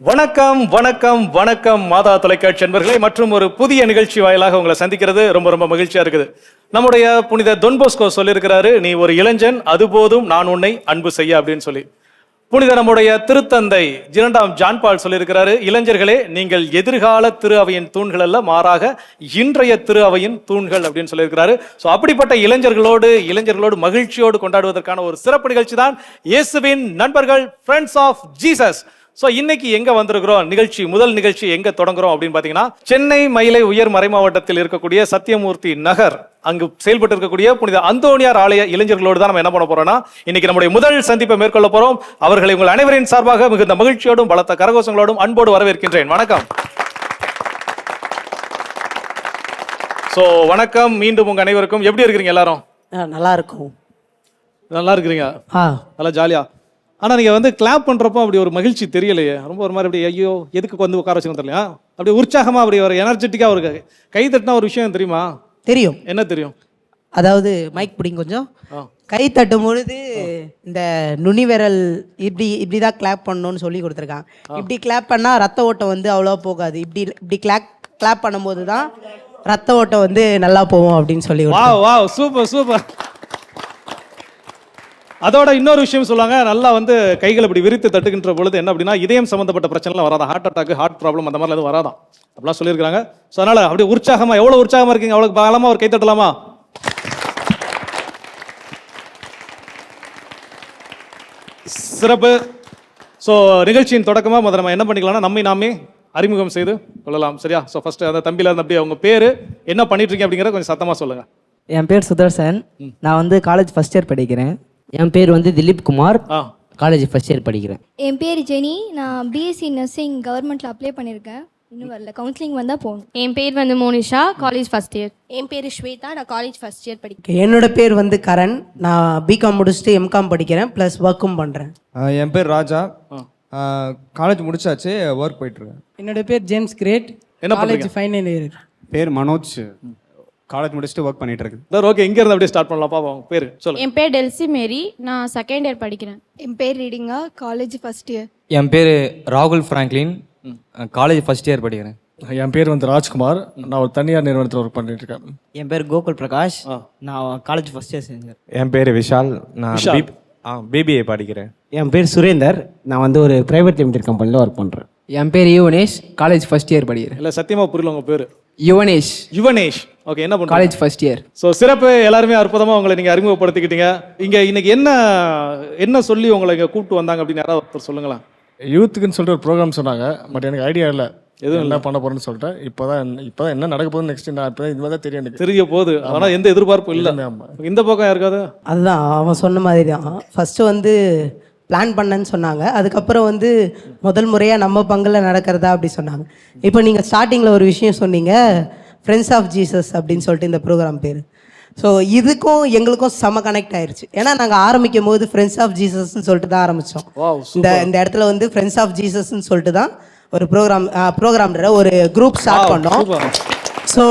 வணக்கம் வணக்கம் வணக்கம் மாதா தொலைக்காட்சி அன்பர்களே, மற்றும் ஒரு புதிய நிகழ்ச்சி வாயிலாக உங்களை சந்திக்கிறது ரொம்ப ரொம்ப மகிழ்ச்சியா இருக்குது. நம்முடைய புனித தொன் போஸ்கோ சொல்லியிருக்கிறாரு, நீ ஒரு இளைஞன் அதுபோதும் நான் உன்னை அன்பு செய்ய அப்படின்னு சொல்லி. புனித நம்முடைய திருத்தந்தை 2ஆம் ஜான் பால் சொல்லியிருக்கிறாரு, இளைஞர்களே நீங்கள் எதிர்கால திரு அவையின் தூண்கள் அல்ல, மாறாக இன்றைய திரு அவையின் தூண்கள் அப்படின்னு சொல்லியிருக்கிறாரு. ஸோ அப்படிப்பட்ட இளைஞர்களோடு மகிழ்ச்சியோடு கொண்டாடுவதற்கான ஒரு சிறப்பு நிகழ்ச்சி தான் இயேசுவின் நண்பர்கள், ஃப்ரெண்ட்ஸ் ஆஃப் ஜீசஸ். ஸோ இன்னைக்கு எங்க வந்திருக்கிறோம், முதல் நிகழ்ச்சி எங்க தொடங்குறோம் அப்படின்னு பாத்தீங்கன்னா, சென்னை மயிலை உயர் மறைமாவட்டத்தில் இருக்கக்கூடிய சத்தியமூர்த்தி நகர் அங்கு செயல்பட்டு இருக்கக்கூடிய புனித அந்தோனியார் ஆலய இளைஞர்களோடு தான் நம்ம என்ன பண்ண போறோம்னா, இன்னைக்கு நம்முடைய முதல் சந்திப்பை மேற்கொள்ள போறோம். அவர்களை உங்கள் அனைவரின் சார்பாக மிகுந்த மகிழ்ச்சியோடும் பலத்த கரகோஷங்களோடும் அன்போடு வரவேற்கின்றேன். வணக்கம். ஸோ வணக்கம் மீண்டும் உங்க அனைவருக்கும். எப்படி இருக்கிறீங்க எல்லாரும்? நல்லா இருக்கும். நல்லா இருக்கிறீங்க? நல்லா ஜாலியா. ஆனால் நீங்கள் வந்து கிளாப் பண்ணுறப்போ அப்படி ஒரு மகிழ்ச்சி தெரியலையே, ரொம்ப ஒரு மாதிரி அப்படி ஐயோ எதுக்கு வந்து உட்கார வச்சுக்கணும் தெரியலையா, அப்படி உற்சாகமாக அப்படி ஒரு எனர்ஜெட்டிக்காக ஒரு கை தட்டினா ஒரு விஷயம் தெரியுமா? தெரியும். என்ன தெரியும்? அதாவது மைக் பிடிங்க கொஞ்சம். கை தட்டும் பொழுது இந்த நுனி விரல் இப்படி தான் கிளாப் பண்ணணும்னு சொல்லி கொடுத்துருக்காங்க. இப்படி கிளாப் பண்ணால் ரத்த ஓட்டம் வந்து அவ்வளோவா போகாது. இப்படி கிளாப் பண்ணும்போது தான் ரத்த ஓட்டம் வந்து நல்லா போகும் அப்படின்னு சொல்லி. வா சூப்பர் சூப்பர். அதோட இன்னொரு விஷயம் சொல்லுவாங்க, நல்லா வந்து கைகளை இப்படி விரித்து தட்டுகின்ற பொழுது என்ன அப்படின்னா, இதயம் சம்பந்தப்பட்ட பிரச்சனைலாம் வராதா, ஹார்ட் அட்டாக், ஹார்ட் ப்ராப்ளம் அந்த மாதிரிலாம் எதுவும் வராதான் அப்படிலாம் சொல்லியிருக்காங்க. ஸோ அதனால அப்படியே உற்சாகமா, எவ்வளோ உற்சாகமா இருக்கீங்க, அவ்வளோ பலமா ஒரு கை தட்டலாமா? சிறப்பு. ஸோ நிகழ்ச்சியின் தொடக்கமாக முதல்ல நம்ம என்ன பண்ணிக்கலாம்னா, நம்மை நாமே அறிமுகம் செய்து கொள்ளலாம். சரியா? ஸோ ஃபர்ஸ்ட் அந்த தம்பியில் இருந்து அப்படியே அவங்க பேர் என்ன பண்ணிட்டு இருக்கீங்க அப்படிங்கிறத கொஞ்சம் சத்தமாக சொல்லுங்க. என் பேர் சுதர்சன். நான் வந்து காலேஜ் ஃபர்ஸ்ட் இயர் படிக்கிறேன். என் பேர் வந்து Dilip Kumar. College first year படிக்கிறேன். என் பேர் ஜெனி. நான் பிஎஸ்சி நர்சிங் கவர்மெண்ட்டில் அப்ளை பண்ணியிருக்கேன், இன்னும் வரல, கவுன்சிலிங் வந்தால் போகணும். என் பேர் வந்து மோனிஷா, காலேஜ் ஃபர்ஸ்ட் இயர். என் பேர் ஸ்வேதா, நான் காலேஜ் ஃபர்ஸ்ட் இயர் படிக்கிறேன். என்னோட பேர் வந்து கரண். நான் பிகாம் முடிச்சுட்டு எம்காம் படிக்கிறேன், ப்ளஸ் ஒர்க்கும் பண்ணுறேன். என் பேர் ராஜா, காலேஜ் முடிச்சாச்சு, ஒர்க் போயிட்டுருக்கேன். என்னோட பேர் James Great, college final year. பேர் மனோஜ், காலேஜ் முடிச்சுட்டு ஒர்க் பண்ணிட்டு இருக்கு. சார் ஓகே, இங்க இருந்து அப்படியே ஸ்டார்ட் பண்ணலாம். பாப்போம் பேர் சொல்லுங்க. என் பேர் டெல்சி மேரி, நான் செகண்ட் இயர் படிக்கிறேன். என் பேர் ரீடிங்கா, காலேஜ் ஃபர்ஸ்ட் இயர். என் பேர் ராகுல் ஃப்ராங்க்லின், காலேஜ் ஃபர்ஸ்ட் இயர் படிக்கிறேன். என் பேர் வந்து ராஜ்குமார், நான் ஒரு தனியார் நிறுவனத்தில் ஒர்க் பண்ணிட்டு இருக்கேன். என் பேர் கோகுல் பிரகாஷ், நான் காலேஜ் ஃபர்ஸ்ட் இயர் செஞ்சேன். என் பேர் விஷால், நான் பிபிஏ படிக்கிறேன். என் பேர் சுரேந்தர், நான் வந்து ஒரு பிரைவேட் லிமிடெட் கம்பெனியில் ஒர்க் பண்ணுறேன். என் பேர் யுவனேஷ், காலேஜ் ஃபர்ஸ்ட் இயர் படிக்கிறேன். இல்லை சத்தியமாக புரியல உங்கள் பேர்? யுவனேஷ். ஓகே, என்ன பண்ணுங்க? College first year. ஸோ சிறப்பு. எல்லாருமே அற்புதமாக உங்களை நீங்கள் அறிமுகப்படுத்திக்கிட்டீங்க. இங்கே இன்னைக்கு என்ன சொல்லி உங்களை இங்கே கூப்பிட்டு வந்தாங்க அப்படின்னு யாராவது ஒருத்தர் சொல்லுங்களேன். யூத்துக்குன்னு சொல்லிட்டு ஒரு ப்ரோக்ராம் சொன்னாங்க, பட் எனக்கு ஐடியா இல்லை எதுவும் என்ன பண்ண போறேன்னு சொல்லிட்டேன். இப்போதான் என்ன நடக்க போகுது நெக்ஸ்ட் நான் இப்போ இது மாதிரி தான் தெரியும், எனக்கு தெரிய போகுது. ஆனால் எந்த எதிர்பார்ப்பும் இல்லை. இந்த பக்கம் யாருக்காது? அதுதான் அவன் சொன்ன மாதிரி தான். ஃபஸ்ட்டு வந்து பிளான் பண்ணேன்னு சொன்னாங்க, அதுக்கப்புறம் வந்து முதல் முறையாக நம்ம பங்கில் நடக்கிறதா அப்படி சொன்னாங்க. இப்போ நீங்கள் ஸ்டார்டிங்கில் ஒரு விஷயம் சொன்னீங்க, ஃப்ரெண்ட்ஸ் ஆஃப் ஜீசஸ் அப்படின்னு சொல்லிட்டு இந்த ப்ரோக்ராம் பேர். ஸோ இதுக்கும் எங்களுக்கும் செம கனெக்ட் ஆயிடுச்சு. ஏன்னா நாங்கள் ஆரம்பிக்கும் போது ஃப்ரெண்ட்ஸ் ஆஃப் ஜீசஸ்ன்னு சொல்லிட்டு தான் ஆரம்பித்தோம். இந்த இடத்துல வந்து ஃப்ரெண்ட்ஸ் ஆஃப் ஜீசஸ்ன்னு சொல்லிட்டு தான் ஒரு ப்ரோக்ராம்ன்ற ஒரு குரூப் ஸ்டார்ட் பண்ணோம். ஸோ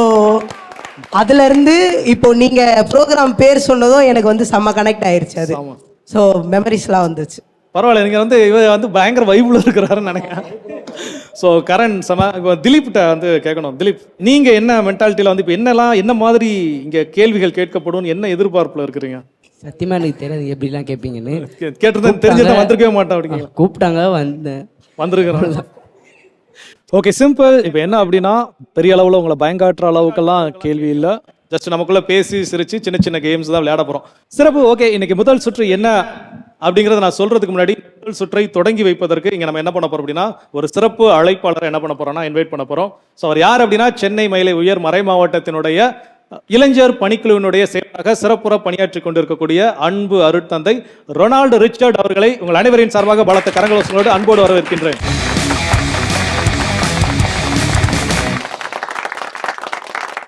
அதுலேருந்து இப்போ நீங்கள் ப்ரோக்ராம் பேர் சொன்னதும் எனக்கு வந்து செம்ம கனெக்ட் ஆயிடுச்சு. அது ஸோ மெமரிஸ்லாம் வந்துச்சு. பரவாயில்ல, நீங்கள் வந்து இவர் வந்து பயங்கர வைபிள் இருக்கிறாருன்னு நினைக்கிறேன். ஸோ கரண் இப்போ திலீப்கிட்ட வந்து கேட்கணும். திலீப், நீங்கள் என்ன மென்டாலிட்டியில் வந்து இப்போ என்ன மாதிரி இங்கே கேள்விகள் கேட்கப்படும், என்ன எதிர்பார்ப்பில் இருக்கிறீங்க? சத்தியமாக எனக்கு தெரியாது எப்படிலாம் கேட்பீங்கன்னு. கேட்டிருந்தேன், தெரிஞ்சதை வந்திருக்கவே மாட்டேன் அப்படிங்க. கூப்பிட்டாங்க, வந்திருக்கிறோம். Okay, simple. இப்போ என்ன அப்படின்னா, பெரிய அளவில் உங்களை பயங்காட்டுற அளவுக்கெல்லாம் கேள்வி இல்லை, ஜஸ்ட் நமக்குள்ள பேசி சிரிச்சு சின்ன சின்ன கேம்ஸ் தான் விளையாட போகிறோம். சிறப்பு. ஓகே, இன்னைக்கு முதல் சுற்று என்ன அப்படிங்கிறத நான் சொல்றதுக்கு முன்னாடி, முதல் சுற்றை தொடங்கி வைப்பதற்கு இங்கே நம்ம என்ன பண்ண போறோம் அப்படின்னா, ஒரு சிறப்பு அழைப்பாளரை என்ன பண்ண போறோம்னா இன்வைட் பண்ண போறோம். ஸோ அவர் யார் அப்படின்னா, சென்னை மயிலை உயர் மறை மாவட்டத்தினுடைய இளைஞர் பணிக்குழுவினுடைய செயலாக சிறப்புற பணியாற்றி கொண்டிருக்கக்கூடிய அன்பு அருட்தந்தை ரொனால்டு ரிச்சர்ட் அவர்களை உங்கள் அனைவரின் சார்பாக பலத்த கரங்கோஷங்களோடு அன்போடு வரவேற்கின்றேன்.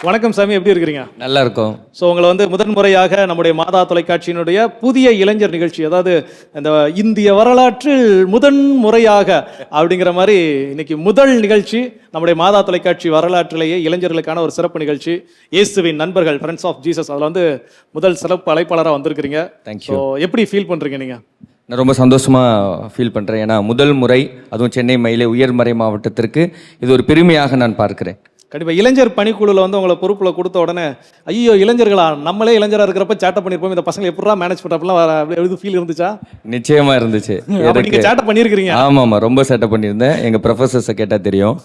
வணக்கம் சாமி, எப்படி இருக்கிறீங்க? நல்லா இருக்கும். ஸோ உங்களை வந்து முதன்முறையாக நம்முடைய மாதா தொலைக்காட்சியினுடைய புதிய இளைஞர் நிகழ்ச்சி, அதாவது இந்த இந்திய வரலாற்றில் முதன்முறையாக அப்படிங்கிற மாதிரி இன்னைக்கு முதல் நிகழ்ச்சி நம்முடைய மாதா தொலைக்காட்சி வரலாற்றிலேயே இளைஞர்களுக்கான ஒரு சிறப்பு நிகழ்ச்சி, இயேசுவின் நண்பர்கள், ஃப்ரெண்ட்ஸ் ஆஃப் ஜீசஸ். அதில் வந்து முதல் சிறப்பு அழைப்பாளராக வந்திருக்கிறீங்க. தேங்க்யூ. ஸோ எப்படி ஃபீல் பண்ணுறீங்க நீங்கள்? நான் ரொம்ப சந்தோஷமாக ஃபீல் பண்ணுறேன். ஏன்னா முதல் முறை அதுவும் சென்னை மயிலை உயர்மறை மாவட்டத்திற்கு இது ஒரு பெருமையாக நான் பார்க்கிறேன். கண்டிப்பா இளைஞர் பணிக்குழுல வந்து உங்களை பொறுப்புல கொடுத்த உடனே ஐயோ இளைஞர்களா, நம்மளே இளைஞரா இருக்கிறப்ப சேட்டை பண்ணிருப்போம், இந்த பசங்க எப்படா மேனேஜ் பண்றப்பலாம் எது ஃபீல் இருந்துச்சா? நிச்சயமா இருந்துச்சு. நீங்க சேட்டை பண்ணியிருக்கிறீங்க? ஆமாம், ரொம்ப சேட்டை பண்ணியிருந்தேன். எங்கள் ப்ரொஃபஸர்ஸை கேட்டால் தெரியும்.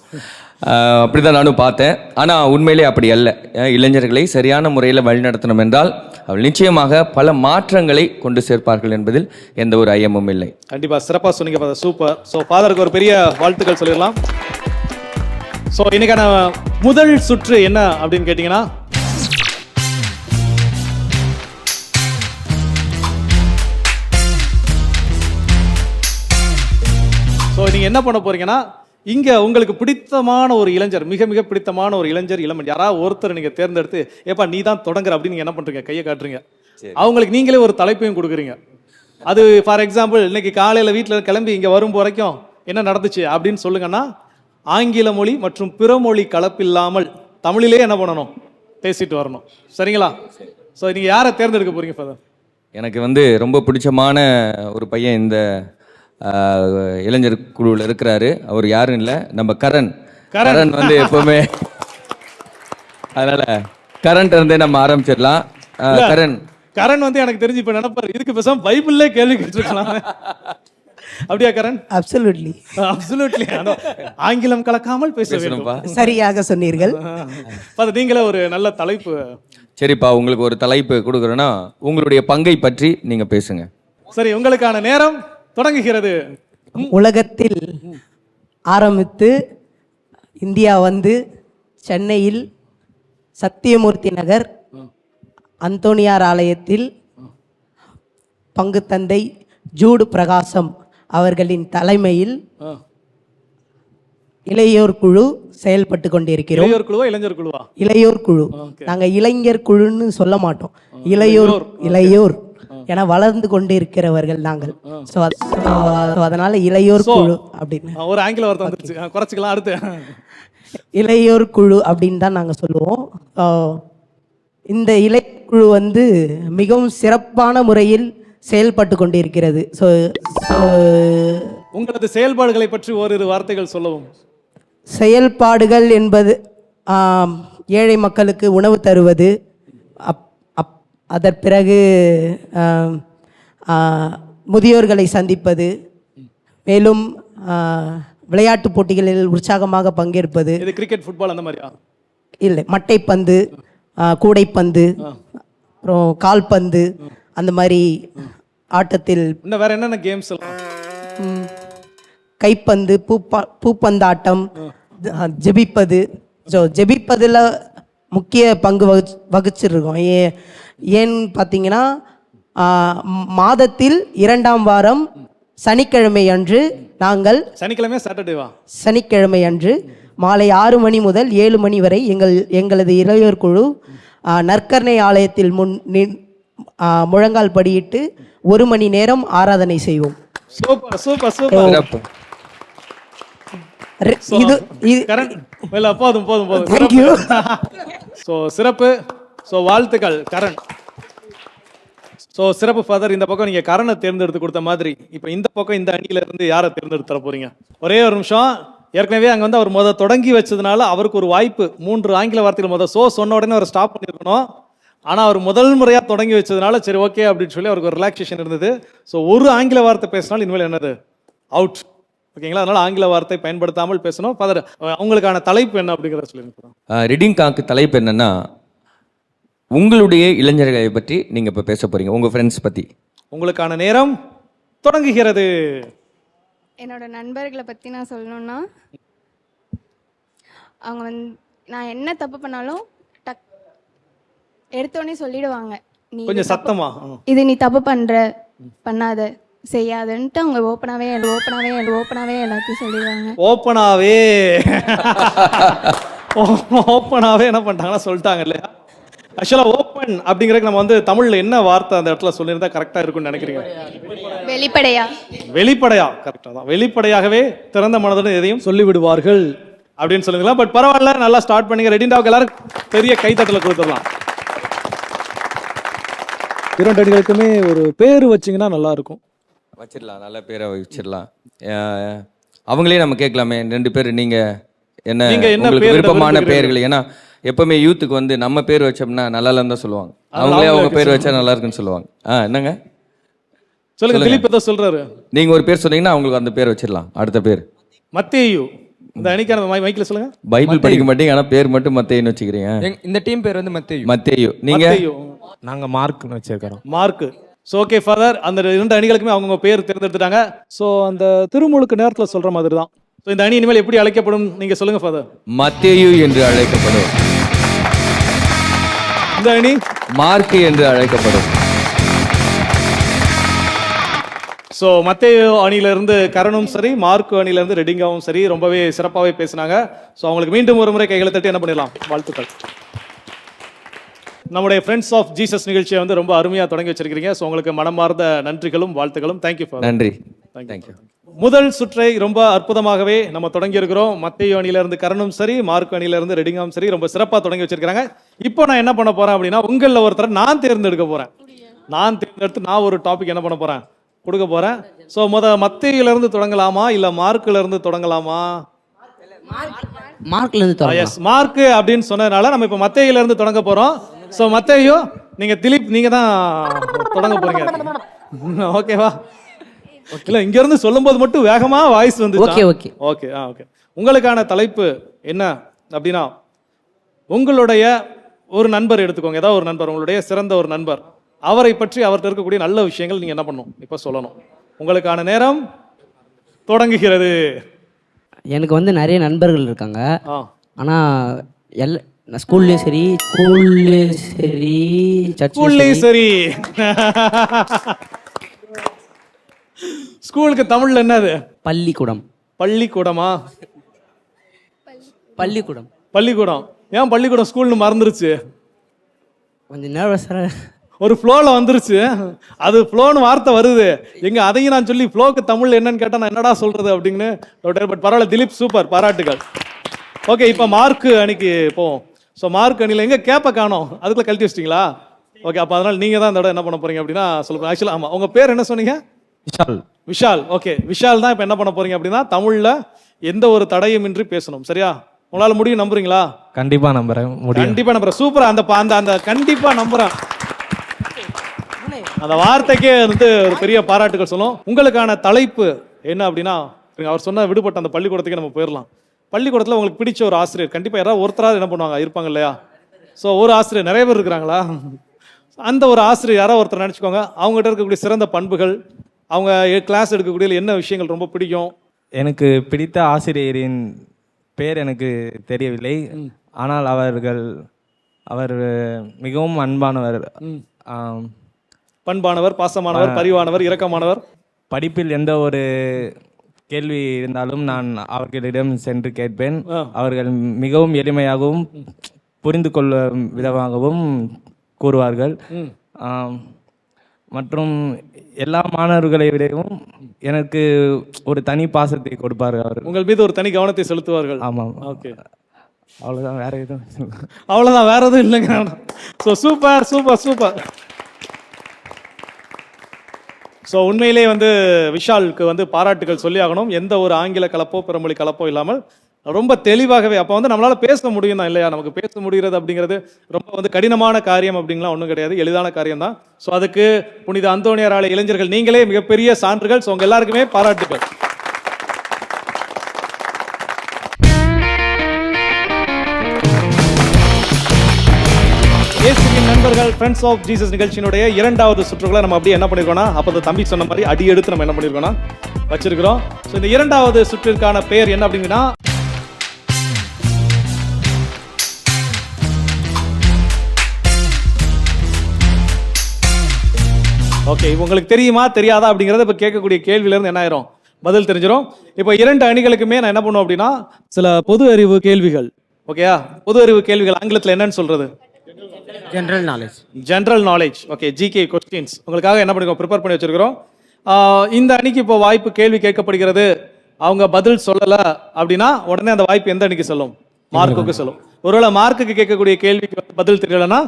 அப்படிதான் நானும் பார்த்தேன். ஆனால் உண்மையிலே அப்படி அல்ல. இளைஞர்களை சரியான முறையில் வழிநடத்தணும் என்றால் அவள் நிச்சயமாக பல மாற்றங்களை கொண்டு சேர்ப்பார்கள் என்பதில் எந்த ஒரு ஐயமும் இல்லை. கண்டிப்பா சிறப்பாக சொன்னீங்க ஃபாதர், சூப்பர். ஸோ ஃபாதருக்கு ஒரு பெரிய வாழ்த்துக்கள் சொல்லிடலாம். ஸோ இன்னைக்கான முதல் சுற்று என்ன அப்படின்னு கேட்டிங்கன்னா, ஸோ நீங்கள் என்ன பண்ண போறீங்கன்னா, இங்கே உங்களுக்கு பிடித்தமான ஒரு இளைஞர், மிக மிக பிடித்தமான ஒரு இளைஞர் இளமன் யாராவது ஒருத்தர் நீங்கள் தேர்ந்தெடுத்து ஏப்பா நீ தான் தொடங்குற அப்படின்னு நீங்கள் என்ன பண்ணுறீங்க, கையை காட்டுறீங்க. அவங்களுக்கு நீங்களே ஒரு தலைப்பையும் கொடுக்குறீங்க. அது ஃபார் எக்ஸாம்பிள் இன்னைக்கு காலையில் வீட்டில் கிளம்பி இங்கே வரும் வரைக்கும் என்ன நடந்துச்சு அப்படின்னு சொல்லுங்கன்னா, ஆங்கில மொழி மற்றும் பிற மொழி கலப்பில்லாமல் தமிழிலே என்ன பண்ணணும், பேசிட்டு வரணும். சரிங்களா? ஸோ நீங்கள் யாரை தேர்ந்தெடுக்க போறீங்க ஃபாதர்? எனக்கு வந்து ரொம்ப பிடிச்சமான ஒரு பையன் இந்த இளைஞர் குழுவில் இருக்கிறாரு. அவர் யாரும் இல்லை, நம்ம கரண். கரண் வந்து எப்பவுமே, அதனால கரண்ட் இருந்தே நம்ம ஆரம்பிச்சிடலாம். கரண் வந்து எனக்கு தெரிஞ்சு இப்ப நினைப்பாரு, இதுக்கு பேசாம பைபிள்ல கேள்வி கேட்டுருக்கலாம். அப்படியா கரண்? அப்சல்யூட்லி. அப்சல்யூட்லி. ஆங்கிலம் கலக்காமல் பேச வேண்டும். சரியாக சொன்னீர்கள். நீங்களே ஒரு நல்ல தலைப்பு. சரிப்பா, உங்களுக்கு ஒரு தலைப்பு கொடுக்குறேன்னா உங்களுடைய பங்கை பற்றி நீங்க பேசுங்க. சரி, உங்களுக்கான நேரம் தொடங்குகிறது. உலகத்தில் ஆரம்பித்து இந்தியா வந்து சென்னையில் சத்தியமூர்த்தி நகர் அந்தோனியார் ஆலயத்தில் பங்கு தந்தை ஜூடு பிரகாசம் அவர்களின் தலைமையில் இளையோர் குழு செயல்பட்டு கொண்டிருக்கிறோம். இளையோர் குழுவா இளைஞர் குழுவா? இளையோர் குழு. நாங்க இளைஞர் குழுன்னு சொல்ல மாட்டோம், இளையோர் என வளர்ந்து கொண்டு இருக்கிறவர்கள் நாங்கள். அதனால இளையோர் குழு அப்படின்னு ஒரு ஆங்கில வார்த்தை வந்துருச்சு, குறைச்சிக்கலாம். அடுத்து இளையோர் குழு அப்படின்னு தான் நாங்க சொல்லுவோம். இந்த இளைக்குழு வந்து மிகவும் சிறப்பான முறையில் செயல்பட்டு கொண்டிருக்கிறது. உங்களது செயல்பாடுகளை பற்றி ஓரிரு வார்த்தைகள் சொல்லவும். செயல்பாடுகள் என்பது ஏழை மக்களுக்கு உணவு தருவது, அதன் பிறகு முதியோர்களை சந்திப்பது, மேலும் விளையாட்டு போட்டிகளில் உற்சாகமாக பங்கேற்பது. இது கிரிக்கெட், ஃபுட்பால் அந்த மாதிரியா? இல்லை, மட்டைப்பந்து, கூடைப்பந்து, அப்புறம் கால்பந்து, அந்த மாதிரி ஆட்டத்தில். இன்னும் வேற என்னென்ன கேம்ஸ்? கைப்பந்து, பூப்பந்தாட்டம், ஜெபிப்பது. ஜெபிப்பதில் முக்கிய பங்கு வகிச்சிருக்கோம். ஏன்னு பார்த்தீங்கன்னா, மாதத்தில் 2ஆம் வாரம் சனிக்கிழமை அன்று நாங்கள், சனிக்கிழமை சாட்டர்டேவா? சனிக்கிழமை அன்று மாலை 6 மணி முதல் 7 மணி வரை எங்களது இளையோர் குழு நற்கருணை ஆலயத்தில் முழங்கால் படியிட்டு 1 மணி நேரம் ஆராதனை செய்வோம். Super super super. போதும் போதும் போதும். ஸோ சிறப்பு. ஸோ வாழ்த்துக்கள் கரண். ஸோ சிறப்பு ஃபாதர். இந்த பக்கம் நீங்கள் கரணை தேர்ந்தெடுத்து கொடுத்த மாதிரி இப்போ இந்த பக்கம் இந்த அணியில இருந்து யாரை தேர்ந்தெடுத்து தர போறீங்க? ஒரே ஒரு நிமிஷம். ஏற்கனவே அங்கே வந்து அவர் தொடங்கி வச்சதுனால அவருக்கு ஒரு வாய்ப்பு. 3 ஆங்கில வார்த்தைகள் சொன்ன உடனே அவர் ஸ்டாப் பண்ணியிருக்கணும். ஆனால் அவர் முதல் முறையாக தொடங்கி வச்சதுனால சரி ஓகே அப்படின்னு சொல்லி அவருக்கு ஒரு ரிலாக்ஸேஷன் இருந்தது. ஸோ ஒரு ஆங்கில வார்த்தை பேசினாலும் இனிமேல் என்னது அவுட். ஓகேங்களா? அதனால ஆங்கில வார்த்தை பயன்படுத்தாமல் பேசணும். ஃபாதர், அவங்களுக்கான தலைப்பு என்ன அப்படிங்கிறத சொல்லியிருக்கோம். ரீடிங் காக்கு தலைப்பு என்னன்னா, உங்களுடைய இளைஞர்களை பற்றி நீங்க இப்ப பேச போறீங்க, உங்க ஃப்ரெண்ட்ஸ் பத்தி. உங்களுக்கான நேரம் தொடங்குகிறது. என்னோட நண்பர்களை பற்றி நான் சொல்லணும்னா, அவங்க நான் என்ன தப்பு பண்ணாலும் எடுத்தோடனே சொல்லிடுவாங்க. நீ கொஞ்சம் சத்தமா, இது நீ தப்பு பண்ற, பண்ணாத, செய்யாதுன்ட்டு அவங்க ஓப்பனாவே எல்லாத்தையும் சொல்லிடுவாங்க. ஓப்பனாவே என்ன பண்ணிட்டாங்கன்னா சொல்லிட்டாங்க இல்லையா? ஆக்சுவலாக ஓப்பன் அப்படிங்கிறதுக்கு நம்ம தமிழ்ல என்ன வார்த்தை அந்த இடத்துல சொல்லியிருந்தா கரெக்டாக இருக்கும்னு நினைக்கிறீங்க? வெளிப்படையா. கரெக்டாக தான். வெளிப்படையாகவே திறந்த மனதுடன் எதையும் சொல்லிவிடுவார்கள் அப்படின்னு சொல்லுங்களா. பட் பரவாயில்ல, நல்லா ஸ்டார்ட் பண்ணீங்க. ரெடிண்டாவுக்கு எல்லாரும் பெரிய கைத்தட்டல கொடுத்துடலாம். 2 அணிகளுக்குமே ஒரு பேர் வச்சிங்கன்னா நல்லா இருக்கும். வச்சிடலாம், நல்ல பேரை வச்சிடலாம். அவங்களே நம்ம கேட்கலாமே, 2 பேர் நீங்க என்ன உங்களுக்கு விருப்பமான பெயர்கள்? ஏன்னா எப்பவுமே யூத்துக்கு வந்து நம்ம பேர் வச்சோம்னா நல்லா இல்லைன்னு தான் சொல்லுவாங்க. அவங்களே அவங்க பேர் வச்சா நல்லா இருக்குன்னு சொல்லுவாங்க. என்னங்க சொல்லுங்க. திலீப் ஏதோ சொல்றாரு. நீங்க ஒரு பேர் சொன்னீங்கன்னா அவங்களுக்கு அந்த பேர் வச்சிடலாம். அடுத்த பேர் மத்தேயு. இந்த அணிக்கான மைக்ல சொல்லுங்க. பைபிள் படிக்க மாட்டீங்க, ஆனா பேர் மட்டும் மத்தேயுன்னு வச்சுக்கிறீங்க. இந்த டீம் பேர் வந்து மத்தேயு. மத்தேயு. நீங்க? நாங்க மார்க்னு வச்சிருக்கிறோம். மார்க். ஸோ ஓகே ஃபாதர், அந்த 2 அணிகளுக்குமே அவங்கவுங்க பேர் தேர்ந்தெடுத்துட்டாங்க. ஸோ அந்த திருமுழுக்கு நேரத்தில் சொல்ற மாதிரி தான். ஸோ இந்த அணி இனிமேல் எப்படி அழைக்கப்படும் நீங்க சொல்லுங்க ஃபாதர். மத்தேயு என்று அழைக்கப்படும். இந்த அணி மார்க் என்று அழைக்கப்படும். ஸோ மத்தேயு அணியிலிருந்து கரணும் சரி, மார்க் அணியிலிருந்து ரெடிங்காவும் சரி ரொம்பவே சிறப்பாகவே பேசினாங்க. ஸோ அவங்களுக்கு மீண்டும் ஒரு முறை கைகளை தட்டி என்ன பண்ணிடலாம், வாழ்த்துக்கள். நம்முடைய ஃப்ரெண்ட்ஸ் ஆஃப் ஜீசஸ் நிகழ்ச்சியை வந்து ரொம்ப அருமையாக தொடங்கி வச்சிருக்கீங்க. ஸோ உங்களுக்கு மனமார்ந்த நன்றிகளும் வாழ்த்துக்களும். Thank you father. நன்றி. தேங்க்யூ. முதல் சுற்றை ரொம்ப அற்புதமாகவே நம்ம தொடங்கி இருக்கிறோம். மத்தேயு அணியிலிருந்து கரணும் சரி, மார்க் அணியிலிருந்து ரெடிங்காவும் சரி ரொம்ப சிறப்பாக தொடங்கி வச்சிருக்காங்க. இப்போ நான் என்ன பண்ண போறேன் அப்படின்னா, உங்களில் ஒருத்தரை நான் தேர்ந்தெடுக்க போறேன். நான் தேர்ந்தெடுத்து நான் ஒரு டாபிக் என்ன பண்ண போறேன், கொடுக்க போறேன். ஸோ மத்தேயுல இருந்து தொடங்கலாமா இல்ல மார்க்ல இருந்து தொடங்கலாமா? மார்க்ல இருந்து தொடங்கலாம். எஸ், மார்க் அப்படின்னு சொன்னதுனால நம்ம இப்போ மத்தேயுல இருந்து தொடங்க போறோம். ஸோ மத்தேயு, நீங்க திலீப் நீங்க தான் தொடங்க போறீங்க. ஓகேவா? இல்ல இங்க இருந்து சொல்லும்போது மட்டும் வேகமா வாய்ஸ் வந்து ஓகே ஓகே ஓகே ஓகே. உங்களுக்கான தலைப்பு என்ன அப்படின்னா, உங்களுடைய ஒரு நண்பர் எடுத்துக்கோங்க. ஏதாவது ஒரு நண்பர், உங்களுடைய சிறந்த ஒரு நண்பர், அவரை பற்றி அவர்கிட்ட இருக்கக்கூடிய நல்ல விஷயங்கள் நீங்க என்ன பண்ணணும், இப்ப சொல்லணும். உங்களுக்கான நேரம் தொடங்குகிறது. எனக்கு வந்து நிறைய நண்பர்கள் இருக்காங்க. ஆனா ஸ்கூல்லையும் சரி, சர்ச்லயும் சரி. ஸ்கூலுக்கு தமிழ்ல என்னது? பள்ளிக்கூடம். பள்ளிக்கூடமா? பள்ளிக்கூடம். பள்ளிக்கூடம். ஏன் பள்ளிக்கூடம் ஸ்கூல்னு மறந்துருச்சு? கொஞ்சம் நர்வஸா ஒரு ஃப்ளோவில் வந்துருச்சு. அது ஃப்ளோன்னு வார்த்தை வருது எங்க, அதையும் நான் சொல்லி ஃப்ளோக்கு தமிழ் என்னன்னு கேட்டால் நான் என்னடா சொல்றது அப்படின்னு. பட் பரவாயில்ல திலீப், சூப்பர், பாராட்டுகள். ஓகே, இப்போ மார்க் அணிக்கு போவோம். ஸோ மார்க் அணியில் எங்க கேப்பை காணோம், அதுக்குள்ள கழட்டி வச்சிட்டிங்களா? ஓகே, அப்போ அதனால நீங்க தான் இந்த இடம் என்ன பண்ண போறீங்க அப்படின்னா சொல்லுங்க. ஆக்சுவலாக ஆமா, உங்க பேர் என்ன சொன்னீங்க? விஷால். விஷால். ஓகே, விஷால் தான் இப்போ என்ன பண்ண போறீங்க அப்படின்னா தமிழ்ல எந்த ஒரு தடையும் இன்றி பேசணும். சரியா? உங்களால முடியும் நம்புறீங்களா? கண்டிப்பா நம்புறேன், முடியும். கண்டிப்பா நம்புறேன். சூப்பர். அந்த கண்டிப்பா நம்புறேன் அந்த வார்த்தைக்கே வந்து ஒரு பெரிய பாராட்டுகள் சொல்லும். உங்களுக்கான தலைப்பு என்ன அப்படின்னா, அவர் சொன்ன விடுபட்ட அந்த பள்ளிக்கூடத்துக்கே நம்ம போயிடலாம். பள்ளிக்கூடத்தில் உங்களுக்கு பிடிச்ச ஒரு ஆசிரியர் கண்டிப்பாக யாராவது ஒருத்தராவது என்ன பண்ணுவாங்க, இருப்பாங்க இல்லையா? ஸோ ஒரு ஆசிரியர், நிறைய பேர் இருக்கிறாங்களா? அந்த ஒரு ஆசிரியர் யாராவது ஒருத்தர் நினச்சிக்கோங்க. அவங்ககிட்ட இருக்கக்கூடிய சிறந்த பண்புகள், அவங்க கிளாஸ் எடுக்கக்கூடிய என்ன விஷயங்கள் ரொம்ப பிடிக்கும். எனக்கு பிடித்த ஆசிரியரின் பேர் எனக்கு தெரியவில்லை. ஆனால் அவர் மிகவும் அன்பானவர், பண்பானவர், பாசமானவர், பரிவானவர், இரக்கமானவர். படிப்பில் எந்த ஒரு கேள்வி இருந்தாலும் நான் அவர்களிடம் சென்று கேட்பேன். அவர்கள் மிகவும் எளிமையாகவும் புரிந்து கொள்ளும் விதமாகவும் கூறுவார்கள். மற்றும் எல்லா மாணவர்களை விடவும் எனக்கு ஒரு தனி பாசத்தை கொடுப்பார்கள். அவர் உங்கள் மீது ஒரு தனி கவனத்தை செலுத்துவார்கள். ஆமாம். ஓகே, அவ்வளோதான், வேற எதுவும் அவ்வளோதான், வேற எதுவும் இல்லைங்க. So super super super. So உண்மையிலே வந்து விஷாலுக்கு வந்து பாராட்டுகள் சொல்லி ஆகணும். எந்த ஒரு ஆங்கில கலப்போ பிறமொழி கலப்போ இல்லாமல் ரொம்ப தெளிவாகவே, அப்போ வந்து நம்மளால பேச முடியும் தான் இல்லையா? நமக்கு பேச முடிகிறது அப்படிங்கிறது ரொம்ப வந்து கடினமான காரியம் அப்படின்லாம் ஒன்றும் கிடையாது, எளிதான காரியம் தான். ஸோ அதுக்கு புனித அந்தோணியார் ஆலய இளைஞர்கள் நீங்களே மிகப்பெரிய சான்றுகள். ஸோ உங்க எல்லாருக்குமே பாராட்டுகள். இயேசுவின் நண்பர்கள் ஃப்ரெண்ட்ஸ் ஆஃப் ஜீசஸ் நிகழ்ச்சியினுடைய 2வது சுற்றுக்குள்ள நம்ம அப்படியே என்ன பண்ணிருக்கோம்னா, அப்போ அந்த தம்பி சொன்ன மாதிரி அடி எடுத்து நம்ம என்ன பண்ணிருக்கோம்னா வச்சிருக்கிறோம். ஸோ இந்த 2வது சுற்றிற்கான பெயர் என்ன அப்படின்னா, ஓகே, உங்களுக்கு தெரியுமா தெரியாதா அப்படிங்கறத இப்ப கேட்கக்கூடிய கேள்வியில இருந்து என்ன ஆயிரும், பதில் தெரிஞ்சிடும். இப்போ 2 அணிகளுக்குமே நான் என்ன பண்ணுவோம் அப்படின்னா சில பொது அறிவு கேள்விகள். ஓகேயா? பொது அறிவு கேள்விகள் ஆங்கிலத்தில் என்னன்னு சொல்றது? General knowledge. General knowledge. Okay, GK questions உங்களுக்காக என்ன பண்ணிருக்கோம், ப்ரிப்பேர் பண்ணி வச்சிருக்கிறோம். இந்த அணிக்கு இப்போ வாய்ப்பு கேள்வி கேட்கப்படுகிறது. அவங்க பதில் சொல்லல அப்படின்னா உடனே அந்த வாய்ப்பு எந்த அணிக்கு சொல்லும்? மார்க்குக்கு சொல்லும். ஒருவேளை மார்க்குக்கு கேட்கக்கூடிய கேள்விக்கு பதில் தெரியலன்னா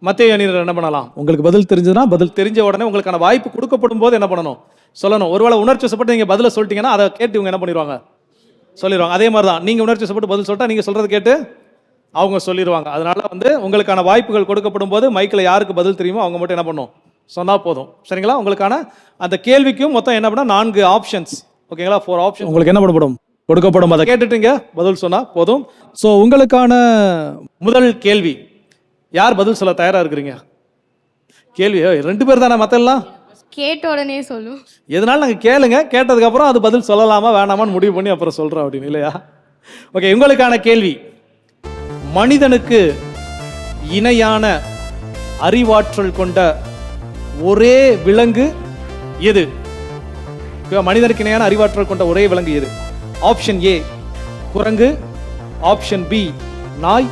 மத்திய அணியினர் என்ன பண்ணலாம்? உங்களுக்கு பதில் தெரிஞ்சதுன்னா பதில் தெரிஞ்ச உடனே உங்களுக்கான வாய்ப்பு கொடுக்கப்படும் போது என்ன பண்ணணும்? சொல்லணும். ஒருவேளை உணர்ச்சி வசப்பட்டு நீங்க பதில சொல்லிட்டீங்கன்னா அதை கேட்டு இவங்க என்ன பண்ணிடுவாங்க? சொல்லிடுவாங்க. அதே மாதிரி தான் நீங்க உணர்ச்சி வசப்பட்டு பதில் சொல்லிட்டா நீங்க சொல்றது கேட்டு அவங்க சொல்லிடுவாங்க. அதனால உங்களுக்கான வாய்ப்புகள் கொடுக்கப்படும் போது மைக்கில் யாருக்கு பதில் தெரியுமோ அவங்க மட்டும் என்ன பண்ணும்? சொன்னா போதும். சரிங்களா? உங்களுக்கான அந்த கேள்விக்கும் மொத்தம் என்ன பண்ணா 4 ஆப்ஷன்ஸ். ஓகேங்களா? 4 ஆப்ஷன் உங்களுக்கு என்ன பண்ணப்படும்? கொடுக்கப்படும். அதை கேட்டுட்டீங்க, பதில் சொன்னா போதும். ஸோ உங்களுக்கான முதல் கேள்வி, யார் பதில் சொல்ல தயாரா இருக்கிறீங்க? கேள்வி 2 பேர் தானே, மத்த எல்லாம் கேட்ட உடனே சொல்லும். எதனால நாங்க கேளுங்க, கேட்டதுக்கு அப்புறம் அது பதில் சொல்லலாமா வேணாமான்னு முடிவு பண்ணி அப்புறம் சொல்றோம் அப்படின்னு, இல்லையா? ஓகே, உங்களுக்கான கேள்வி, மனிதனுக்கு இணையான அறிவாற்றல் கொண்ட ஒரே விலங்கு எது? மனிதனுக்கு இணையான அறிவாற்றல் கொண்ட ஒரே விலங்கு எது? ஆப்ஷன் ஏ குரங்கு, ஆப்ஷன் பி நாய்,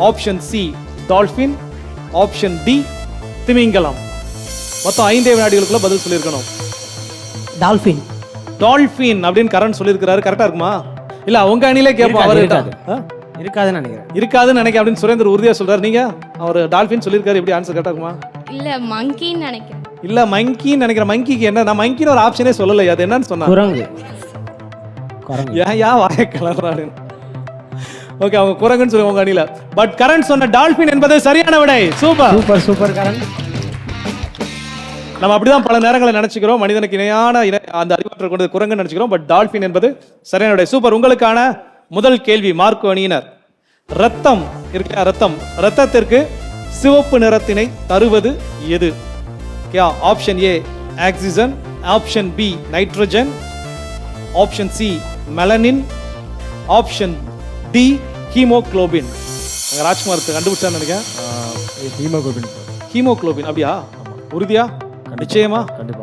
option C dolphin, option D திமிங்கலம். மொத்தம் 5 வினாடிகளுக்குள்ள பதில் சொல்லியிருக்கணும். டால்ஃபின். டால்பின் அப்படின்னு கரண் சொல்லியிருக்கிறாரு. கரெக்டா இருக்குமா? இல்ல உங்க அணிலே கேட்போம். அவர் இருக்காதுன்னு நினைக்கிறேன். இருக்காதுன்னு நினைக்க அப்படின்னு சுரேந்தர் உறுதியா சொல்றாரு. நீங்க அவர் டால்பின் சொல்லியிருக்காரு. எப்படி ஆன்சர் கரெக்டா இருக்குமா? இல்ல மங்கின்னு நினைக்கிறேன். இல்ல மங்கின்னு நினைக்கிறேன். மங்கிக்கு என்ன, நான் மங்கின்னு ஒரு ஆப்ஷனே சொல்லலை. அது என்னன்னு சொன்னா குரங்கு. ஏன் வாய கலர்றாரு? ஓகே, அவங்க குரங்குன்னு சொல்லி உங்க அணியில. பட் கரண் சொன்ன டால்பின் என்பது சரியான விடை. Super super super Karan. நம்ம அப்படிதான் பல நேரங்களை நினைச்சுக்கிறோம், மனிதனுக்கு இணையான அந்த அறிவாற்றல் கொண்டது குரங்குன்னு நினைச்சுக்கிறோம். பட் டால்பின் என்பது சரியான விடை. சூப்பர். உங்களுக்கான முதல் கேள்வி, மார்க் அணியினர். ரத்தம் இருக்கு, ரத்தத்திற்கு சிவப்பு நிறத்தினை தருவது எது? Option A oxygen, option B nitrogen, option C melanin, option D haemoglobin. Rajkumar கண்டுபிடிச்சான்னு நினைக்கிறேன். ஹீமோகுளோபின். அப்படியா? உறுதியா? நிச்சயமா?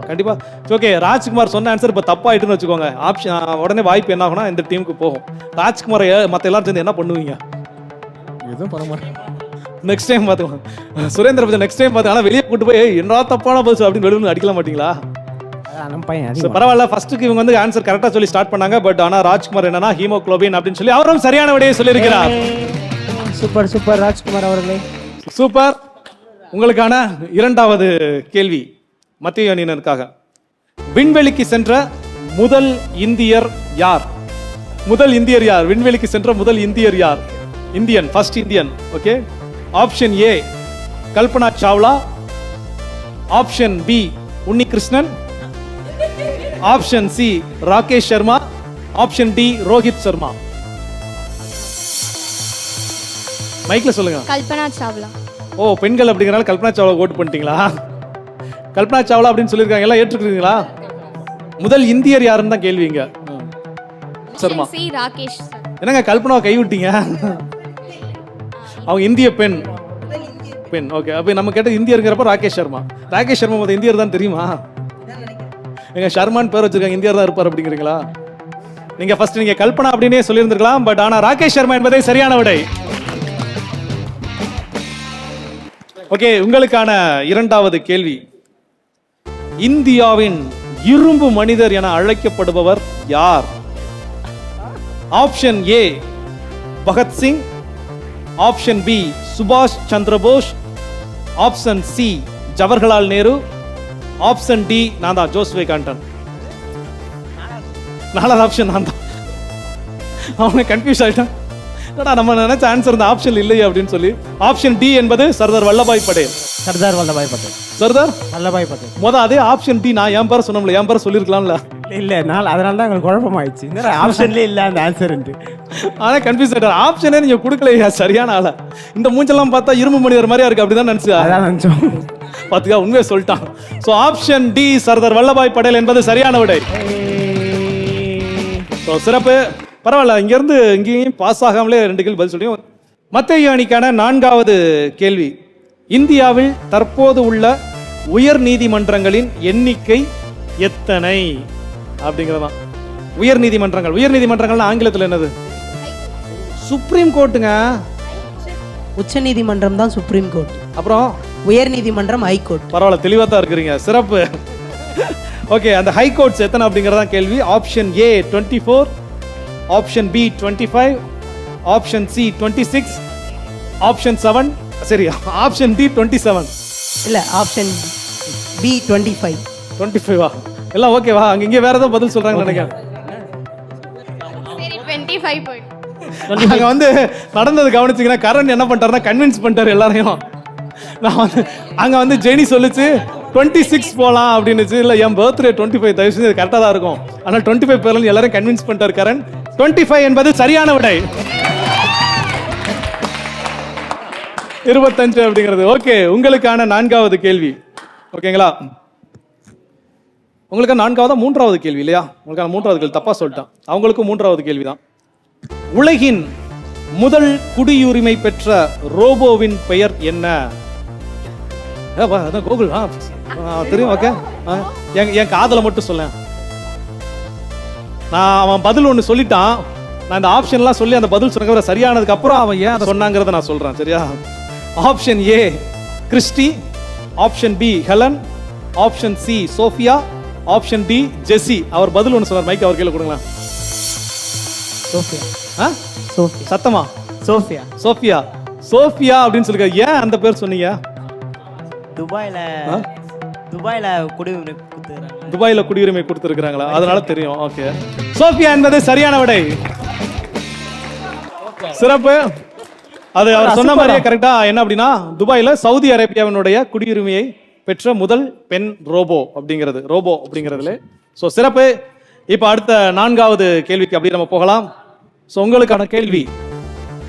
கண்டிப்பா. ஓகே, ராஜ்குமார் சொன்ன ஆன்சர் இப்ப தப்பாயிட்டுன்னு வச்சுக்கோங்க. ஆப்ஷன் உடனே வாய்ப்பு என்ன ஆகும்னா இந்த டீமுக்கு போகும். ராஜ்குமார் மத்த எல்லாரும் சேர்ந்து என்ன பண்ணுவீங்க? எதுவும் பண்ண மாட்டேன். நெக்ஸ்ட் டைம் பார்த்துக்கோங்க. சுரேந்திர பத்தி நெக்ஸ்ட் டைம் பார்த்து, ஆனால் வெளியே கூட்டு போய் என்ன தப்பான பதில் அப்படின்னு வெளியே அடிக்கல மாட்டீங்களா? பரவாயில்ல, ஃபர்ஸ்ட்டுக்கு இவங்க ஆன்சர் கரெக்டாக சொல்லி ஸ்டார்ட் பண்ணாங்க. பட் ஆனால் ராஜ்குமார் என்னன்னா ஹீமோகுளோபின் அப்படின்னு சொல்லி அவரும் சரியான விடையை சொல்லியிருக்கிறார். சூப்பர் சூப்பர் ராஜ்குமார் அவர்களே. சூப்பர். உங்களுக்கான இரண்டாவது கேள்வி மத்திய அணியினருக்காக. விண்வெளிக்கு சென்ற முதல் இந்தியர் யார்? விண்வெளிக்கு சென்ற முதல் இந்தியர் யார்? First Indian. Okay, option A Kalpana Chawla, option B Unni Krishnan, option C Rakesh Sharma, option D Rohit Sharma. மைக்ல சொல்லுங்க. கல்பனா சாவ்லா. ஓ, பெண்கள் அப்படிங்கறனால கல்பனா சாவ்லா ஓட் பண்ணிட்டீங்களா? கல்பனா சாவ்லா அப்படின்னு சொல்லியிருக்காங்க, எல்லாம் ஏற்றுக்கிறீங்களா? முதல் இந்தியர் யாருன்னு தான் கேள்விங்க. சர்மா. சி ராகேஷ். என்னங்க கல்பனாவை கை விட்டீங்க? அவங்க இந்திய பெண். ஓகே, அப்ப நம்ம கேட்ட இந்தியருங்கிறப்ப ராகேஷ் சர்மா. ராகேஷ் சர்மா முதல் இந்தியர் தான் தெரியுமா? எங்க ஷர்மான் பேர் வச்சிருக்காங்க, இந்தியர் தான் இருப்பார் அப்படிங்கிறீங்களா? நீங்க ஃபர்ஸ்ட் நீங்க கல்பனா அப்படின்னே சொல்லியிருந்திருக்கலாம். பட் ஆனா ராகேஷ் சர்மா என்பதே சரியான விடை. ஓகே, உங்களுக்கான இரண்டாவது கேள்வி, இந்தியாவின் இரும்பு மனிதர் என அழைக்கப்படுபவர் யார்? Option A Bhagat Singh, option B சுபாஷ் Chandra Bose, option C Jawaharlal Nehru, option D நான் தான் ஜோஸ் விவேகானந்தன். 4வது ஆப்ஷன் நான் தான். அவனை கன்ஃபியூஸ் ஆயிட்டான். நம்ம நினைச்ச ஆன்சர் இந்த ஆப்ஷன் இல்லையே அப்படின்னு சொல்லி. ஆப்ஷன் டி என்பது சர்தார் வல்லபாய் பட்டேல். சர்தார் வல்லபாய் பட்டேல். அதே ஆப்ஷன் டி நான் என் பேர சொன்னோம்ல, என் பேர சொல்லிருக்கலாம்ல. இல்ல அதனால தான் உங்களுக்கு குழப்பம் ஆயிடுச்சு. ஆப்ஷன்ல இல்ல அந்த ஆன்சர். ஆனா கன்ஃபியூஸ் ஆயிட்டார். ஆப்ஷனே நீங்க கொடுக்கலையா சரியான ஆள. இந்த மூஞ்செல்லாம் பார்த்தா இரும்பு மனிதர் மாதிரியா இருக்கு, அப்படிதான் நினைச்சோம். பாத்துக்கா, உண்மையை சொல்லிட்டான். So option D Sardar Vallabhbhai Patel என்பது சரியான விடை. சிறப்பு. பரவாயில்ல, இங்க இருந்து இங்கேயும் பாஸ் ஆகாமலே 2 கேள்வி பதில் சொல்லி. மத்திய அணிக்கான 4வது கேள்வி, இந்தியாவில் தற்போது உள்ள உயர் நீதிமன்றங்களின் எண்ணிக்கை எத்தனை அப்படிங்கறதான். உயர் நீதிமன்றங்கள் ஆங்கிலத்தில் என்னது? சுப்ரீம் கோர்ட்டுங்க. உச்ச நீதிமன்றம் தான் சுப்ரீம் கோர்ட். அப்புறம் உயர் நீதிமன்றம் ஹை கோர்ட். பரவாயில்ல, தெளிவா தான் இருக்கிறீங்க. சிறப்பு. ஓகே, அந்த ஹை கோர்ட்ஸ் எத்தனை அப்படிங்கறதா கேள்வி. Option A 24, option B 25, option C 26, option 7 சரி, ஆப்ஷன் டி 27. இல்லை ஆப்ஷன் பி 25. 25வா? எல்லாம் ஓகேவா? அங்க இங்க வேற ஏதோ பதில் சொல்றாங்கன்னு நினைக்கிறேன். சரி 25 போயிடும். அங்க வந்து நடந்தது கவனிச்சிங்கன்னா கரண் என்ன பண்ணிட்டாருன்னா கன்வின்ஸ் பண்ணிட்டாரு எல்லாரையும். நான் வந்து அங்க வந்து ஜெனி சொல்லுச்சு 26 போகலாம் அப்படின்னுச்சு. இல்லை என் பர்த்டே 25, தயவு செஞ்சு இது கரெக்டாக தான் இருக்கும். ஆனால் 25 பேர்ல எல்லாரும் கன்வின்ஸ் பண்ணிட்டாரு கரண். 25 என்பது சரியான விடை. 25 அப்படிங்கிறது. ஓகே, உங்களுக்கான 4வது கேள்வி. ஓகேங்களா? உங்களுக்கு 4வதா 3வது கேள்வி இல்லையா? உங்களுக்கான 3வது கேள்வி தப்பா சொல்லிட்டான். அவங்களுக்கும் 3வது கேள்வி தான். உலகின் முதல் குடியுரிமை பெற்ற ரோபோவின் பெயர் என்ன? அதான் கூகுள். தெரியும். ஓகே, என் காதல மட்டும் சொல்ல. நான் அவன் பதில் ஒன்று சொல்லிட்டான். நான் இந்த ஆப்ஷன்லாம் சொல்லி அந்த பதில் சொன்ன சரியானதுக்கு அப்புறம் அவன் ஏன் அதை சொன்னாங்கிறத நான் சொல்றேன். சரியா? Option A Christy, option B Helen, option C Sophia, option D Jessie. அவர் பதில் ஒன்று சொன்னார். மைக் அவர் கையில் கொடுங்களேன். சோஃபியா. சோஃபியா. சத்தமா? சோஃபியா. சோஃபியா. சோஃபியா அப்படின்னு சொல்லுங்க. ஏன் அந்த பேர் சொன்னீங்க? துபாயில குடியுரிமை கொடுத்துருக்காங்களா, அதனால தெரியும். ஓகே, சோஃபியா என்பது சரியான விடை. சிறப்பு. அது அவர் சொன்ன மாதிரியே கரெக்டா. என்ன அப்படின்னா துபாயில சவுதி அரேபியாவினுடைய குடியுரிமையை பெற்ற முதல் பெண் ரோபோ அப்படிங்கிறதுல. ஸோ சிறப்பு. இப்போ அடுத்த 4வது கேள்விக்கு அப்படி நம்ம போகலாம். ஸோ உங்களுக்கான கேள்வி,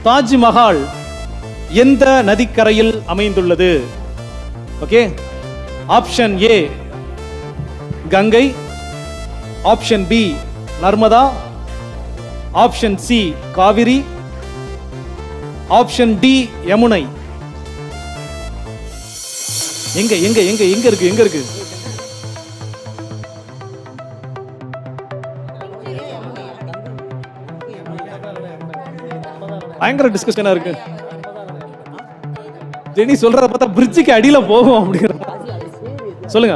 தாஜ்மஹால் எந்த நதிக்கரையில் அமைந்துள்ளது? Okay, option A Ganga, option B Narmada, option C Kaveri, option D Yamuna. எங்க எங்க எங்க எங்க இருக்கு? எங்க இருக்கு? பயங்கர டிஸ்கஷனா இருக்கு. ஜெனி சொல்றத பார்த்தா பிரிட்ஜுக்கு அடியில போகும் அப்படிங்கிற. சொல்லுங்க.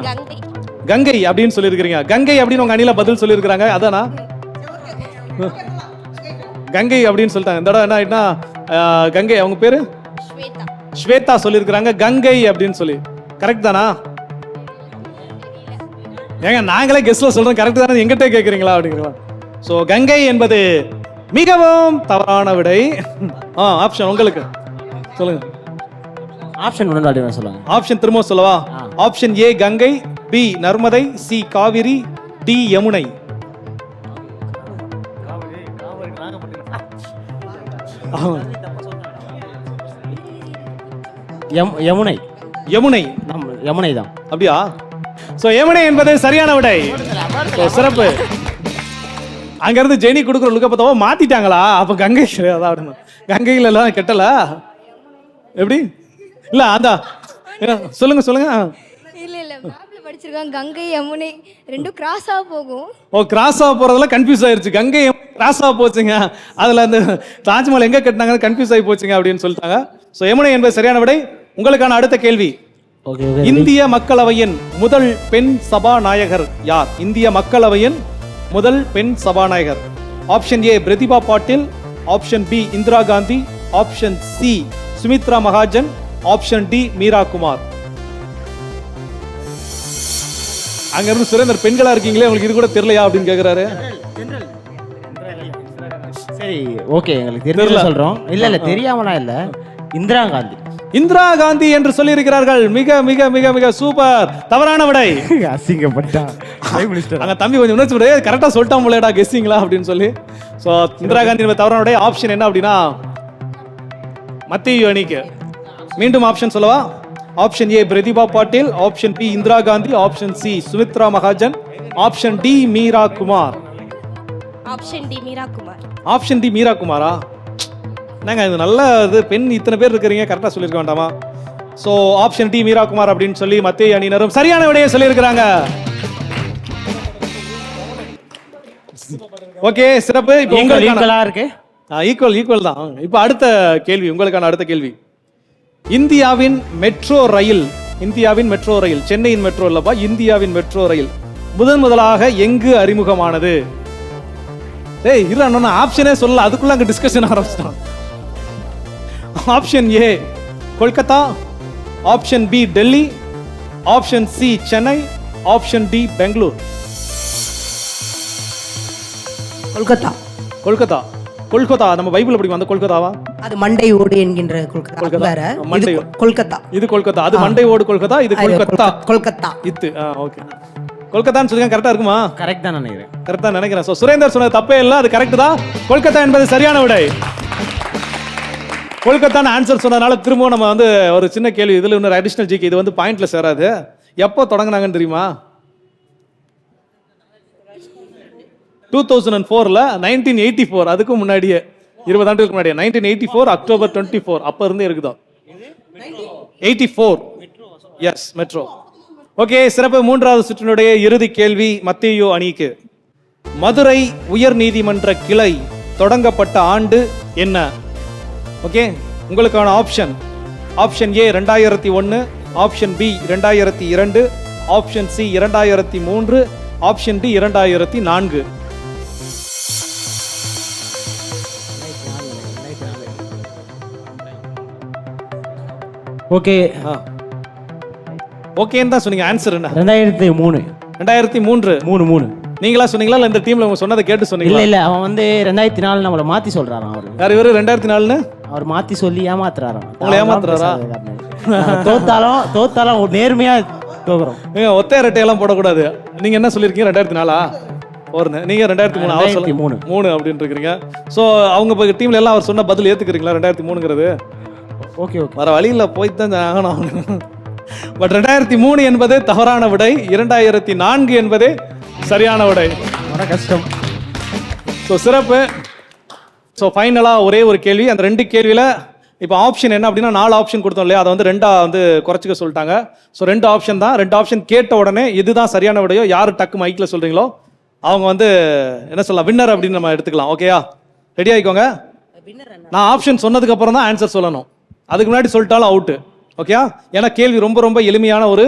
கங்கை அப்படின்னு சொல்லியிருக்கிறீங்க. கங்கை அப்படின்னு உங்க அணில பதில் சொல்லியிருக்கிறாங்க. அதானா? கங்கை அப்படின்னு சொல்லிட்டாங்க. இந்த தடவை என்ன ஆயிட்டுனா கங்கை அவங்க பேரு ஸ்வேதா சொல்லியிருக்கிறாங்க கங்கை அப்படின்னு சொல்லி. கரெக்ட் தானா? ஏங்க நாங்களே கெஸ்ட்ல சொல்றோம் கரெக்ட் தானே, எங்கிட்ட கேட்குறீங்களா அப்படிங்கிறா. ஸோ கங்கை என்பது மிகவும் தவறான விடை. ஆப்ஷன் உங்களுக்கு சொல்லுங்க. ஆப்ஷன் சொல்லுங்க. ஆப்ஷன் திரும்ப சொல்லவா? Option A Ganga, B Narmada, C Kaveri, D Yamuna. Yamuna. Yamuna. Yamuna தான். அப்படியா? சோ யமுனை என்பது சரியான விடை. சிறப்பு. அங்க இருந்து ஜெனி கொடுக்குற லுக்க பார்த்தா மாத்திட்டாங்களா? அப்ப கங்கை அதான் கங்கையில எல்லாம் கெட்டல எப்படி? இல்ல அதான் சொல்லுங்க சொல்லுங்க. இல்ல இல்ல மேப்ல படிச்சிருக்காங்க கங்கை யமுனை ரெண்டும் கிராஸா போகும். ஓ, கிராஸா போறதெல்லாம் கன்ஃபியூஸ் ஆயிருச்சு. கங்கை கிராஸா போச்சுங்க. அதுல அந்த தாஜ்மஹால் எங்க கட்டினாங்க கன்ஃபியூஸ் ஆகி போச்சுங்க அப்படின்னு சொல்லிட்டாங்க. சோ யமுனை என்பது சரியான விடை. உங்களுக்கான அடுத்த கேள்வி, இந்திய மக்களவையின் முதல் பெண் சபாநாயகர் யார்? இந்திய மக்களவையின் முதல் பெண் சபாநாயகர். Option A Pratibha Patil, option B Indira Gandhi, option C Sumitra Mahajan, option D Meera Kumar. அங்க இருந்து சுரேந்தர் பெண்களா இருக்கீங்களே உங்களுக்கு இது கூட தெரியலையா அப்படின்னு கேக்குறாரு. சரி ஓகே, எங்களுக்கு தெரியல சொல்றோம். இல்ல இல்ல தெரியாமலாம் இல்ல. இந்திரா காந்தி. இந்திரா காந்தி என்று சொல்லி இருக்கிறார்கள். மிக மிக மிக மிக சூப்பர். தவறான விடை. அசிங்கப்பட்டா அங்க தம்பி கொஞ்சம் உணர்ச்சி விட கரெக்டா சொல்லிட்டான் போலடா கெஸ்ஸிங்களா அப்படின்னு சொல்லி. சோ இந்திரா காந்தி தவறான விடை. ஆப்ஷன் என்ன அப்படின்னா மத்திய அணிக்கு. மீண்டும் ஆப்ஷன் சொல்லவா? Option A Pratibha Patil, option B Indira Gandhi, option C Sumitra Mahajan, option D Meera Kumar. Option D Meera Kumar. Option D Meera குமாரா? என்னங்க இது நல்ல இது, பெண் இத்தனை பேர் இருக்கிறீங்க, கரெக்டா சொல்லிருக்க வேண்டாமா? So option D Meera Kumar அப்படின்னு சொல்லி மத்திய அணியினரும் சரியான விடையை சொல்லியிருக்கிறாங்க. ஓகே, சிறப்பு. இப்போ ஈக்குவலா இருக்கு. ஈக்குவல் தான். இப்போ அடுத்த கேள்வி, உங்களுக்கான அடுத்த கேள்வி, இந்தியாவின் மெட்ரோ ரயில் சென்னையின் மெட்ரோ இல்லப்பா, இந்தியாவின் மெட்ரோ ரயில் முதலாக எங்கு அறிமுகமானது? ஏய் இரு அண்ணா, ஆப்ஷனே சொல்லல, அதுக்குள்ள அங்க டிஸ்கஷன் ஆரம்பிச்சிட்டோம். Option A Kolkata, option B Delhi, option C Chennai, option D Bangalore. Kolkata. Kolkata. Kolkata நம்ம பைபிள் படிக்கும் அந்த கொல்கத்தாவா? அது மண்டை ஓடு என்கின்ற கொல்கத்தா. அது வேற. மண்டை இது கொல்கத்தா. இது கொல்கத்தா. அது மண்டை ஓடு கொல்கத்தா, இது கொல்கத்தா. கொல்கத்தா. இது ஓகே. கொல்கத்தான்னு சொல்லுங்க, கரெக்டா இருக்குமா? கரெக்ட் தான் நினைக்கிறேன். கரெக்டா நினைக்கிறேன். சோ சுரேந்தர் சொன்னது தப்பே இல்ல, அது கரெக்ட் தான். கொல்கத்தா என்பது சரியான விடை. கொல்கத்தான்னு ஆன்சர் சொன்னதுனால திரும்பவும் நம்ம வந்து ஒரு சின்ன கேள்வி, இதுல இன்னொரு அடிஷனல் ஜிகே, இது வந்து பாயிண்ட்ல சேராது. எப்போ தொடங்கினாங்கன்னு தெரியுமா? 2004ல 1984, அதுக்கு முன்னாடியே 20 ஆண்டுகளுக்கு முன்னாடியே 1984 அக்டோபர் 24 அப்ப இருந்தே இருக்குதா? 84. S, metro. ஓகே, சிறப்பு. மூன்றாவது சுற்றினுடைய இறுதி கேள்வி மத்தேயு அணிக்கு. மதுரை உயர் நீதிமன்ற கிளை தொடங்கப்பட்ட ஆண்டு என்ன? ஓகே, உங்களுக்கான option. Option A 2001, option B 2002, option C 2003, option D 2004. Okay. ஓகேன்னு தான் சொன்னீங்க. ஆன்சர் என்ன? 2003. 2003. 3. நீங்களா சொன்னீங்களா இல்ல இந்த டீம்ல உங்க சொன்னதை கேட்டு இல்ல சொன்னீங்களா? இல்ல, அவன் வந்து 2004 நம்மள மாத்தி சொல்றாராம். அவரு யார் இவரு? 2004ன்னு அவர் மாத்தி சொல்லி ஏமாத்துறாராம். உங்களை ஏமாத்துறாரா? தோத்தாலும் நேர்மையா தோக்குறோம். ஒத்த இரட்டை எல்லாம் போடக்கூடாது. நீங்க என்ன சொல்லிருக்கீங்க? 2004 ஒரு நீங்க 2003 அவர் சொல்ல 3 அப்படின்னு இருக்கீங்க. சோ அவங்க டீம்ல எல்லாம் அவர் சொன்ன பதில் ஏத்துக்கிறீங்களா? 2003ங்கிறது ஓகே ஓகே, வர வழியில போய் தான் ஆகணும். பட் 2003 என்பது தவறான விடை, 2004 என்பதே சரியான விடை. கஷ்டம். ஸோ சிறப்பு. ஸோ ஃபைனலாக ஒரே ஒரு கேள்வி. அந்த 2 கேள்வியில் இப்போ ஆப்ஷன் என்ன அப்படின்னா 4 ஆப்ஷன் கொடுத்தோம் இல்லையா, அதை வந்து 2 வந்து குறைச்சிக்க சொல்லிட்டாங்க. ஸோ 2 ஆப்ஷன் தான். 2 ஆப்ஷன் கேட்ட உடனே இதுதான் சரியான விடையோ யார் டக்கு மைக்கில் சொல்கிறீங்களோ அவங்க வந்து என்ன சொல்லலாம், வின்னர் அப்படின்னு நம்ம எடுத்துக்கலாம். ஓகேயா? ரெடி ஆகிக்கோங்க. நான் ஆப்ஷன் சொன்னதுக்கு அப்புறம் தான் ஆன்சர் சொல்லணும். அதுக்கு முன்னாடி சொல்லிட்டாலும் அவுட்டு. ஓகேயா? ஏன்னா கேள்வி ரொம்ப ரொம்ப எளிமையான ஒரு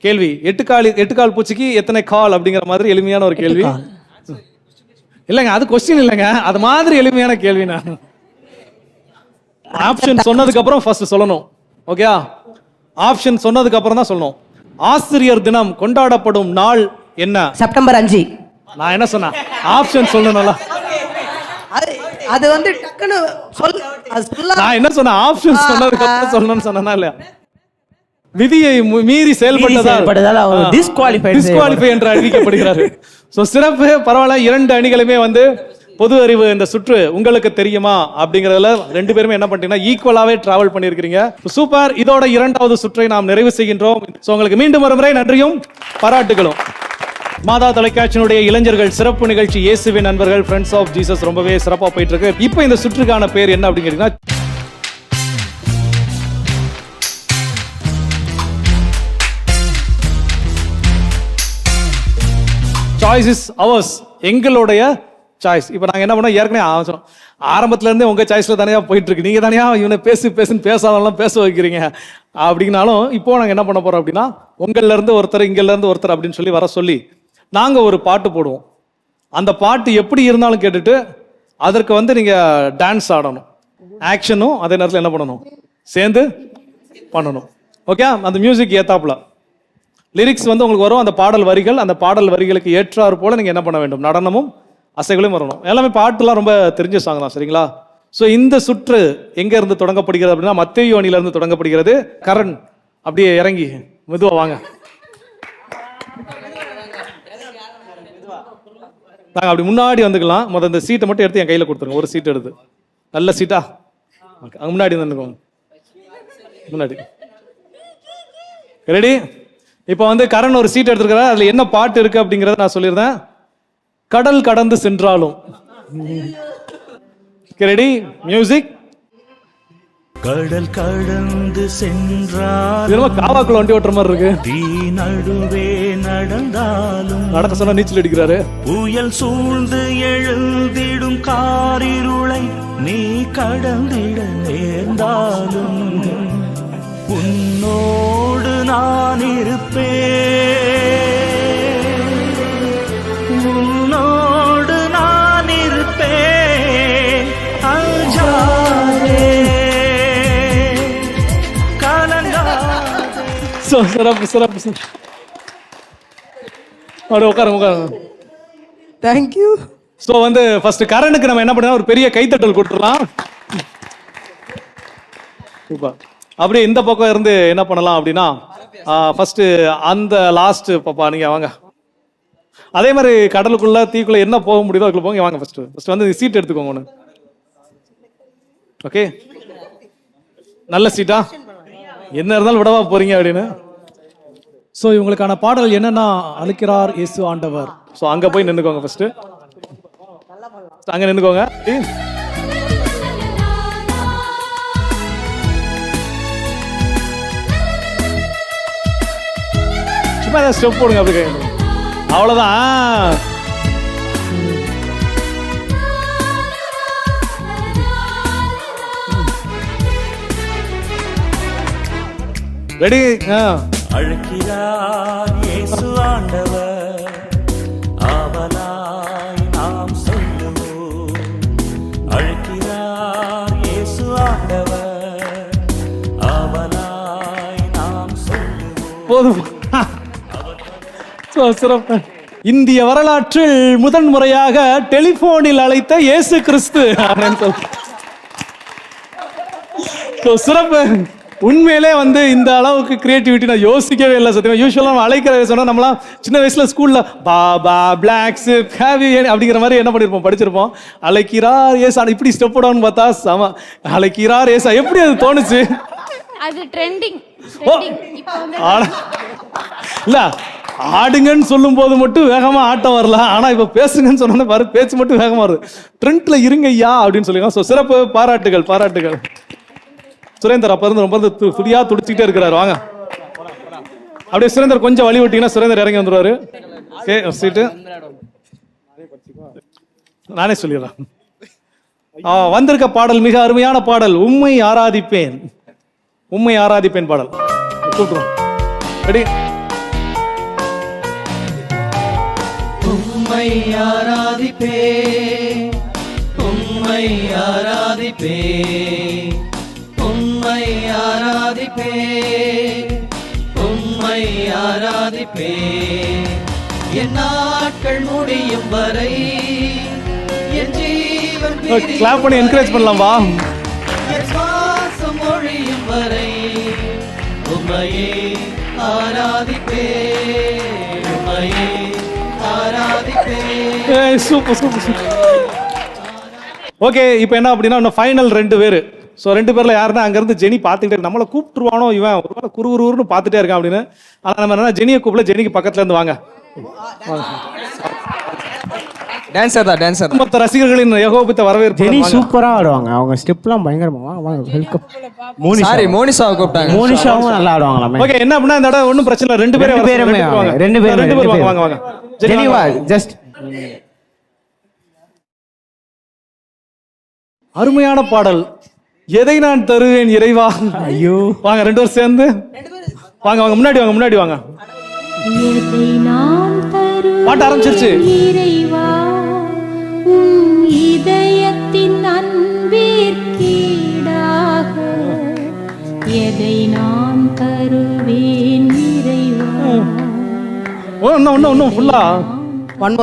கேள்வி. 8 கால் பூச்சிக்கு எத்தனை கால் அப்படிங்கிற மாதிரி எளிமையான ஒரு கேள்வி. இல்லைங்க, அது கொஸ்டின் இல்லைங்க, அது மாதிரி எளிமையான கேள்வி. நான் ஆப்ஷன் சொன்னதுக்கு அப்புறம் ஃபர்ஸ்ட் சொல்லணும். ஓகேயா? ஆப்ஷன் சொன்னதுக்கு அப்புறம் தான் சொல்லணும். ஆசிரியர் தினம் கொண்டாடப்படும் நாள் என்ன? செப்டம்பர் 5. நான் என்ன சொன்னேன்? ஆப்ஷன் சொல்லணும்ல. அது வந்து டக்குன்னு நான் என்ன சொன்னேன்? ஆப்ஷன் சொன்னதுக்கு அப்புறம் சொல்லணும்னு சொன்னேனா இல்லையா? விதியை மீறி செயல்பட்டதால் டிஸ்குவாலிஃபை என்று அறிவிக்கப்படுகிறார். சோ சிறப்பு. பரவாயில்ல. 2 அணிகளுமே வந்து பொது அறிவு இந்த சுற்று உங்களுக்கு தெரியுமா அப்படிங்கறதுல 2 பேருமே என்ன பண்ணிட்டீங்கன்னா ஈக்குவலாவே டிராவல் பண்ணியிருக்கிறீங்க. சூப்பர். இதோட 2வது சுற்றை நாம் நிறைவு செய்கின்றோம். சோ உங்களுக்கு மீண்டும் ஒரு முறை நன்றியும் பாராட்டுகளும். மாதா தொலைக்காட்சியினுடைய இளைஞர்கள் சிறப்பு நிகழ்ச்சி இயேசுவின் நண்பர்கள் ஃப்ரெண்ட்ஸ் ஆஃப் ஜீசஸ் ரொம்பவே சிறப்பா போயிட்டு இருக்கு. இப்போ இந்த சுற்றுக்கான பேர் என்ன அப்படின்னு கேட்டீங்கன்னா சாய்ஸ் இஸ் அவர்ஸ், எங்களுடைய சாய்ஸ். இப்போ நாங்கள் என்ன பண்ணோம், ஏற்கனவே ஆரம்பிச்சோம். ஆரம்பத்துல இருந்தே உங்க சாய்ஸ்ல தானே போயிட்டு இருக்கு. நீங்க தானே இவனை பேசுன்னு பேசாதெல்லாம் பேச வைக்கிறீங்க அப்படின்னாலும் இப்போ நாங்கள் என்ன பண்ண போறோம் அப்படின்னா உங்கள்ல இருந்து ஒருத்தர் இங்கல இருந்து ஒருத்தர் அப்படின்னு சொல்லி வர சொல்லி நாங்க ஒரு பாட்டு போடுவோம். அந்த பாட்டு எப்படி இருந்தாலும் கேட்டுட்டு அதற்கு வந்து நீங்க டான்ஸ் ஆடணும். ஆக்ஷனும் அதே நேரத்தில் என்ன பண்ணணும், சேர்ந்து பண்ணணும். ஓகே? அந்த மியூசிக் ஏத்தாப்புல லிரிக்ஸ் வந்து உங்களுக்கு வரும். அந்த பாடல் வரிகளுக்கு ஏற்றாறு போல நீங்க என்ன பண்ண வேண்டும், நடனமும் அசைகளும் வரணும். எல்லாமே பாட்டுலாம் ரொம்ப தெரிஞ்ச சாங் தான். சரிங்களா? ஸோ இந்த சுற்று எங்க இருந்து தொடங்கப்படுகிறது அப்படின்னா மத்தேயு அணியில இருந்து தொடங்கப்படுகிறது. கரண் அப்படியே இறங்கி மெதுவா வாங்க. நாங்கள் அப்படி முன்னாடி வந்துக்கலாம். முதல் இந்த சீட்டை மட்டும் எடுத்து என் கையில் கொடுத்துருங்க. ஒரு சீட் எடுத்து, நல்ல சீட்டா அங்கே முன்னாடி வந்துக்கோங்க. முன்னாடி ரெடி? இப்போ வந்து கரண் ஒரு சீட் எடுத்துருக்கிறார். அதில் என்ன பாட்டு இருக்கு அப்படிங்கிறத நான் சொல்லியிருந்தேன். கடல் கடந்து சென்றாலும். ரெடி? மியூசிக். கடல் கடந்து சென்றால் காவாக்குள்ள வண்டி ஓட்டுற மாதிரி இருக்கு. தீ நடுவே நடந்தாலும் நடக்க சொன்னா நீச்சல் அடிக்கிறாரு. புயல் சூழ்ந்து எழுந்திடும் காரிருளை நீ கடந்திட நேர்ந்தாலும் உன்னோடு நான் இருப்பேன், உன்னோடு நான் இருப்பேன். அஞ்சாதே சிறப்பு சிறப்பு சிறப்பு. அப்படி உட்காருங்க. தேங்க்யூ. ஸோ வந்து ஃபர்ஸ்ட் கரனுக்கு நம்ம என்ன பண்ணலாம், ஒரு பெரிய கைத்தட்டல் கொடுத்துடலாம். சூப்பர். அப்படியே இந்த பக்கம் இருந்து என்ன பண்ணலாம் அப்படின்னா, ஃபர்ஸ்ட் அந்த லாஸ்ட் பாப்பா நீங்க வாங்க. அதே மாதிரி கடலுக்குள்ள தீக்குள்ள என்ன போக முடியுதோ அதுக்குள்ள போங்க. வாங்க ஃபர்ஸ்ட் வந்து சீட் எடுத்துக்கோங்க ஒன்று. ஓகே, நல்ல சீட்டா, என்ன இருந்தாலும் விடவா போறீங்க அப்படின்னு. ஸோ இவங்களுக்கான பாடல் என்னன்னா, அழைக்கிறார் இயேசு ஆண்டவர். ஸோ அங்க போய் நின்னுக்கோங்க. ஃபர்ஸ்ட் அங்க நின்னுக்கோங்க. சும்மா ஏதாவது ஸ்டெப் போடுங்க அப்படி கை. அவ்வளவுதான். ரெடி? அழைக்கிறார் இயேசு ஆண்டவர், ஆவலாய் நாம் சொல்லுவோம். அழைக்கிறார் இயேசு ஆண்டவர், ஆவலாய் நாம் சொல்லுவோம். போதும். சிறப்பு. இந்திய வரலாற்றில் முதன்முறையாக டெலிபோனில் அழைத்த இயேசு கிறிஸ்து. சிறப்பு. உண்மையிலே வந்து இந்த அளவுக்கு கிரியேட்டிவிட்டி நான் யோசிக்கவே இல்லை சத்தியமா. யூஸ்வலாக நம்ம அழைக்கிற சொன்னா நம்மளாம் சின்ன வயசுல ஸ்கூல்ல பாபா பிளாக்ஸ் ஹேவி அப்படிங்கிற மாதிரி என்ன பண்ணிருப்போம், படிச்சிருப்போம். அழைக்கிறார் ஏசா, இப்படி ஸ்டெப் போடான்னு பார்த்தா சம. அழைக்கிறார் ஏசா, எப்படி அது தோணுச்சு? அது ட்ரெண்டிங். இல்ல, ஆடுங்கன்னு சொல்லும் போது மட்டும் வேகமா ஆட்டம் வரல, ஆனா இப்ப பேசுங்கன்னு சொன்ன பாரு, பேச்சு மட்டும் வேகமா வருது. ட்ரெண்ட்ல இருங்க ஐயா அப்படின்னு சொல்லிருக்கோம். சிறப்பு, பாராட்டுகள் பாராட்டுகள். சுரேந்தர் அப்ப இருந்து ரொம்ப துடியா துடிச்சுக்கிட்டே இருக்கிறாரு. வாங்க அப்படியே சுரேந்தர் கொஞ்சம் வழி விட்டீங்கன்னா சுரேந்தர் இறங்கி வந்துருவாரு. ஓகே, சீட்டு நானே சொல்லிடுறேன். வந்திருக்க பாடல் மிக அருமையான பாடல், உம்மை ஆராதிப்பேன். உம்மை ஆராதிப்பேன் பாடல் கூப்பிடுறோம். ரெடி? உம்மை ஆராதிப்பேன், உம்மை ஆராதிப்பேன், உம்மை ஆராதிப்பேன், உம்மை ஆராதிப்பேன். என் நாட்கள் முடியும் வரை, என் ஜீவன் கிளாப் பண்ணி என்கரேஜ் பண்ணலாம். வா. என் சுவாசம் ஒழியும் வரை உம்மையே ஆராதிப்பேன், உம்மையே ஆராதிப்பேன். Super super super. ஓகே, இப்போ என்ன அப்படின்னா இன்னும் ஃபைனல் 2 பேர். ஸோ 2 பேர்ல யாருன்னா அங்கேருந்து ஜெனி பார்த்துக்கிட்டே இருக்கு. நம்மளை கூப்பிட்டுருவானோ இவன் ஒரு வேலை குறுகுறுன்னு பார்த்துட்டே இருக்கான் அப்படின்னு. ஆனால் நம்ம என்ன ஜெனியை கூப்பிடல, ஜெனிக்கு பக்கத்துல இருந்து வாங்க. டான்சர் தான், டான்சர். மொத்த ரசிகர்களின் ஏகோபித்த வரவேற்பு. ஜெனி சூப்பரா ஆடுவாங்க, அவங்க ஸ்டெப்லாம் பயங்கரமா. வாங்க வெல்கம். சாரி, மோனிஷாவை கூப்பிட்டாங்க. மோனிஷாவும் நல்லா ஆடுவாங்களாமே. ஓகே, என்ன அப்படின்னா இந்த இடம் ஒன்றும் பிரச்சனை இல்லை. 2 பேரும் வாங்க. 2 பேரும் வாங்க வாங்க வாங்க. ஜெனி வா, ஜஸ்ட். அருமையான பாடல், எதை நான் தருவேன் இறைவா. ஐயோ, வாங்க 2 பேரும் சேர்ந்து வாங்க வாங்க முன்னாடி வாங்க முன்னாடி வாங்க. பாட்டு ஆரம்பிச்சிருச்சு. இறைவா, உம் இதயத்தின் அன்பிற்கீடாக எதை நான் தருவேன் இறைவா. ஒன்னும் ஃபுல்லா. One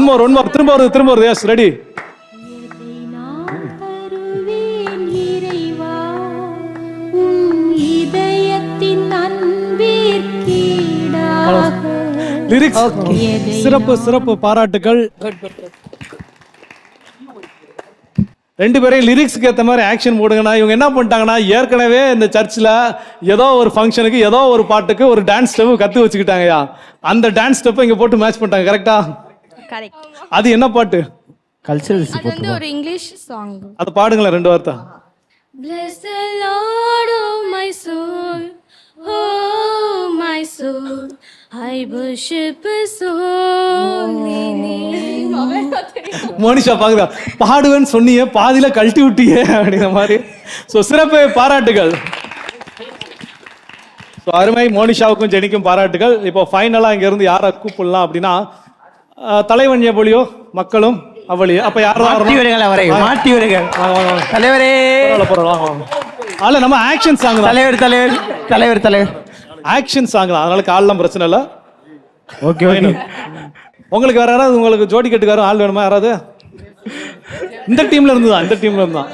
more. திரும்ப வருது. S, ready? லிரிக்ஸ் சிறப்பு சிறப்பு, பாராட்டுகள். 2 பேரையும் லிரிக்ஸ்க்கு ஏற்ற மாதிரி ஆக்ஷன் போடுங்கண்ணா. இவங்க என்ன பண்ணிட்டாங்கன்னா, ஏற்கனவே இந்த சர்ச்சில் ஏதோ ஒரு ஃபங்க்ஷனுக்கு ஏதோ ஒரு பாட்டுக்கு ஒரு டான்ஸ் ஸ்டெப் கற்று வச்சுக்கிட்டாங்கயா. அந்த டான்ஸ் ஸ்டெப்பை இங்கே போட்டு மேட்ச் பண்ணிட்டாங்க. கரெக்டா? கரெக்ட். அது என்ன பாட்டு? கல்ச்சரல்ஸ். அது வந்து ஒரு இங்கிலீஷ் சாங். அது பாடுங்களேன் 2 வார்த்தை. Bless the Lord, oh my soul, oh my soul, I worship His holy name. Monisha பாக்குதா, பாடுவேன்னு சொன்னியே பாதியில கழட்டி விட்டியே அப்படிங்கிற மாதிரி. ஸோ சிறப்பு, பாராட்டுகள். ஸோ அருமை, மோனிஷாவுக்கும் ஜெனிக்கும் பாராட்டுகள். இப்போ ஃபைனலா இங்க இருந்து யாரை கூப்பிடலாம் அப்படின்னா, தலைவன் எவ்வளியோ மக்களும் அவளியோ. அப்ப யாரும் தலைவரே அல்ல, நம்ம ஆக்ஷன் சாங். தலைவர் தலைவர் ஆக்ஷன் சாங் தான், அதனால கால்லாம் பிரச்சனை இல்லை. Okay okay. உங்களுக்கு வேற யாராவது உங்களுக்கு ஜோடி கட்டுக்காரன் ஆள் வேணுமா யாராவது? இந்த டீம்ல இருந்து தான், இந்த டீம்ல இருந்து தான்.